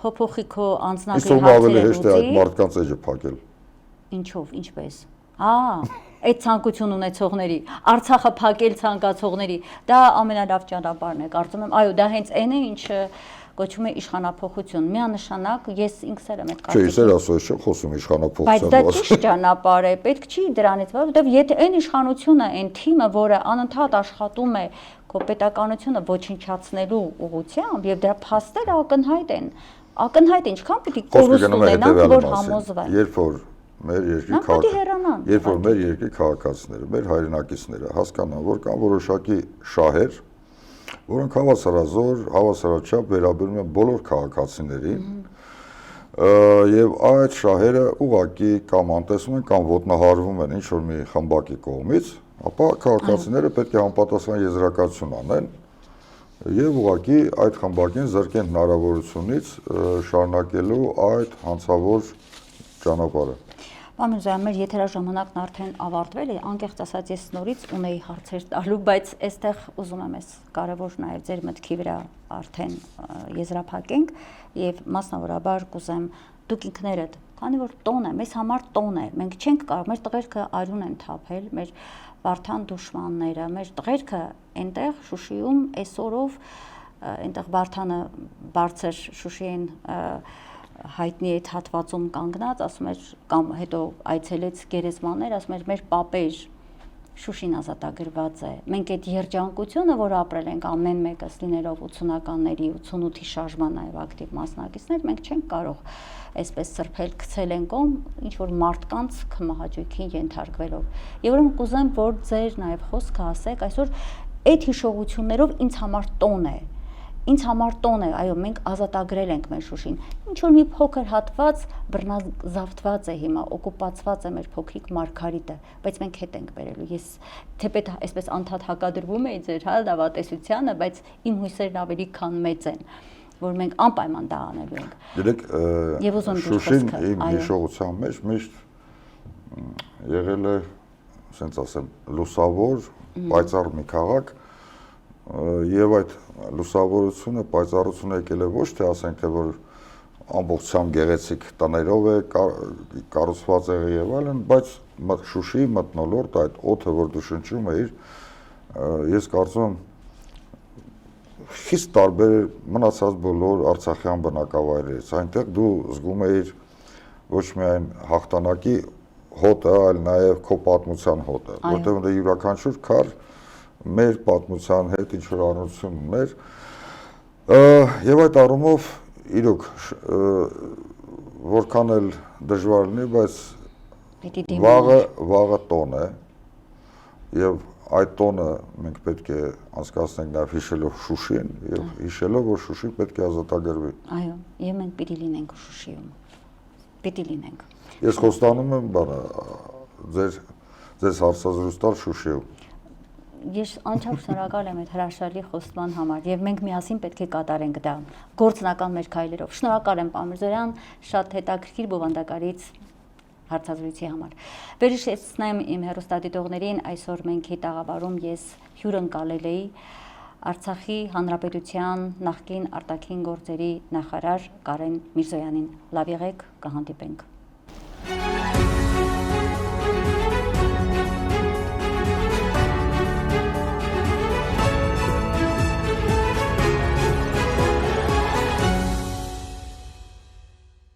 փոփոխի քո անձնագրի հարցերը լուծի։ Իսկ ով ավելի հեշտ է այդ մարդկանց էջը փակել։ Ինչով, ինչպես։ Այդ ցանկություն ունեցողների, Արցախը փակել ցանկացողների, դա ամենալավ ճանապարհն է, կարծում եմ, այո, դա հենց այն է, ինչը կոչվում է իշխանափոխություն։ Միանշանակ ես ինքս էլ եմ այդ կարծիքին։ Չէ, ես էլ ասում եմ, խոսում իշխանափոխության։ Բայց դա ճիշտ ճանապարհ է, պետք չի դրանից, որովհետև եթե այն իշխանությունը, այն թիմը, որը անընդհատ աշխատում է քո պետականությունը ոչնչացնելու ուղղությամբ, եւ դրա փաստերը ակնհայտ են, ինչքան պիտի կորուստ ունենան, որ համոզվեն։ Երբ որ մեր երկրի քաղաքացիները, մեր հայրենակիցները հասկանան, որ կան որոշակի շահեր, որոնք հավասարաչափ վերաբերում են բոլոր քաղաքացիներին, եւ այդ շահերը ուղղակի կամ անտեսում են կամ ոտնահարվում են ինչ-որ մի խմբակի կողմից, ապա քաղաքացիները պետք է համապատասխան եզրակացություն անեն եւ ուղղակի այդ խմբակին զրկեն հնարավորությունից շարունակելու այդ հանցավոր ճանապարհը։ Պարոն Միրզոյան, մեր եթերաժամանակն արդեն ավարտվել է, անկեղծ ասած ես նորից ունեի հարցեր տալու, բայց այստեղ ուզում եմ ես կարևոր նաև ձեր մտքի վրա արդեն եզրափակենք եւ մասնավորաբար կուզեմ դուք ինքներդ, քանի որ տոն է, մեզ համար տոն է, մենք չենք կարող, մեր տղերքը արյուն են թափել, մեր բարդան դուշմանները, մեր տղերքը այնտեղ Շուշիում այսօրով այնտեղ Վարդանը բարձր Շուշիին հայտնի այդ հատվածում կանգնած, ասում էր կամ հետո այցելեց գերեզմաններ, ասում էր մեր պապեր Շուշին ազատագրված է։ Մենք այդ երջանկությունը, որ ապրել ենք ամեն մեկս լինելով 80-ականների 88-ի շարժման նաև ակտիվ մասնակիցներ, մենք չենք կարող այսպես սրբել, գցել են կողմ ինչ որ մարդկանց քմահաճույքին ենթարկվելով։ Եվ ուրեմն կուզեմ, որ ձեր նաև խոսքը ասեք, այսօր այդ հիշողություններով ինձ համար տոն է։ Ինձ համար տոն է, այո, մենք ազատագրել ենք մեր Շուշին։ Ինչ որ մի փոքր հատված բռնազավթված է հիմա, օկուպացված է մեր փոքրիկ Մարգարիտը, բայց մենք հետ ենք բերելու։ Ես թեպետ այսպես անդադ հակադրվում էի ձեր լավատեսությանը, բայց իմ հույսերն ավելի քան մեծ են, որ մենք անպայման դա անելու ենք։ Գիտեք, Շուշին իմ հիշողության մեջ միշտ եղել է, ասենց ասեմ, լուսավոր, պայծառ մի քաղաք, եւ այդ լուսավորությունը, պայծառությունը եկել է ոչ թե ասենք թե որ ամբողջությամբ գեղեցիկ տներով է կառուցված եղել եւ այլն, բայց Շուշիի մթնոլորտ այդ օդը, որ դու շնչում էիր, ես կարծում եմ խիստ տարբեր մնացած բոլոր արցախյան բնակավայրերից։ Այնտեղ դու զգում էիր ոչ միայն հաղթանակի հոտը, այլ նաեւ քո պատմության հոտը, որտեղ դա յուրաքանչյուր քար մեր պատմության հետ ինչ որ առնչություն ուներ եւ այդ առումով իրոք որքան էլ դժվար լինի, բայց վաղը տոն է եւ այդ տոնը մենք պետք է անցկացնենք նաեւ հիշելով Շուշին եւ հիշելով որ Շուշին պետք է ազատագրվի։ Այո, եւ մենք պիտի լինենք Շուշիում։ Պիտի լինենք։ Ես խոստանում եմ ձեզ հարցազրույց տալ Շուշիում։ Ես անչափ շնորհակալ եմ այդ հրաշալի խոստման համար եւ մենք միասին պետք է կատարենք դա գործնական մեր քայլերով։ Շնորհակալ եմ, պարոն Միրզոյան, շատ հետաքրքիր բովանդակալից հարցազրույցի համար։ Վերհիշեցնեմ իմ հեռուստադիտողներին, այսօր մենք հետաղավարում ես հյուրընկալել էի Արցախի Հանրապետության նախկին արտաքին գործերի նախարար Կարեն Միրզոյանին։ Լավ եղեք, կհանդիպենք։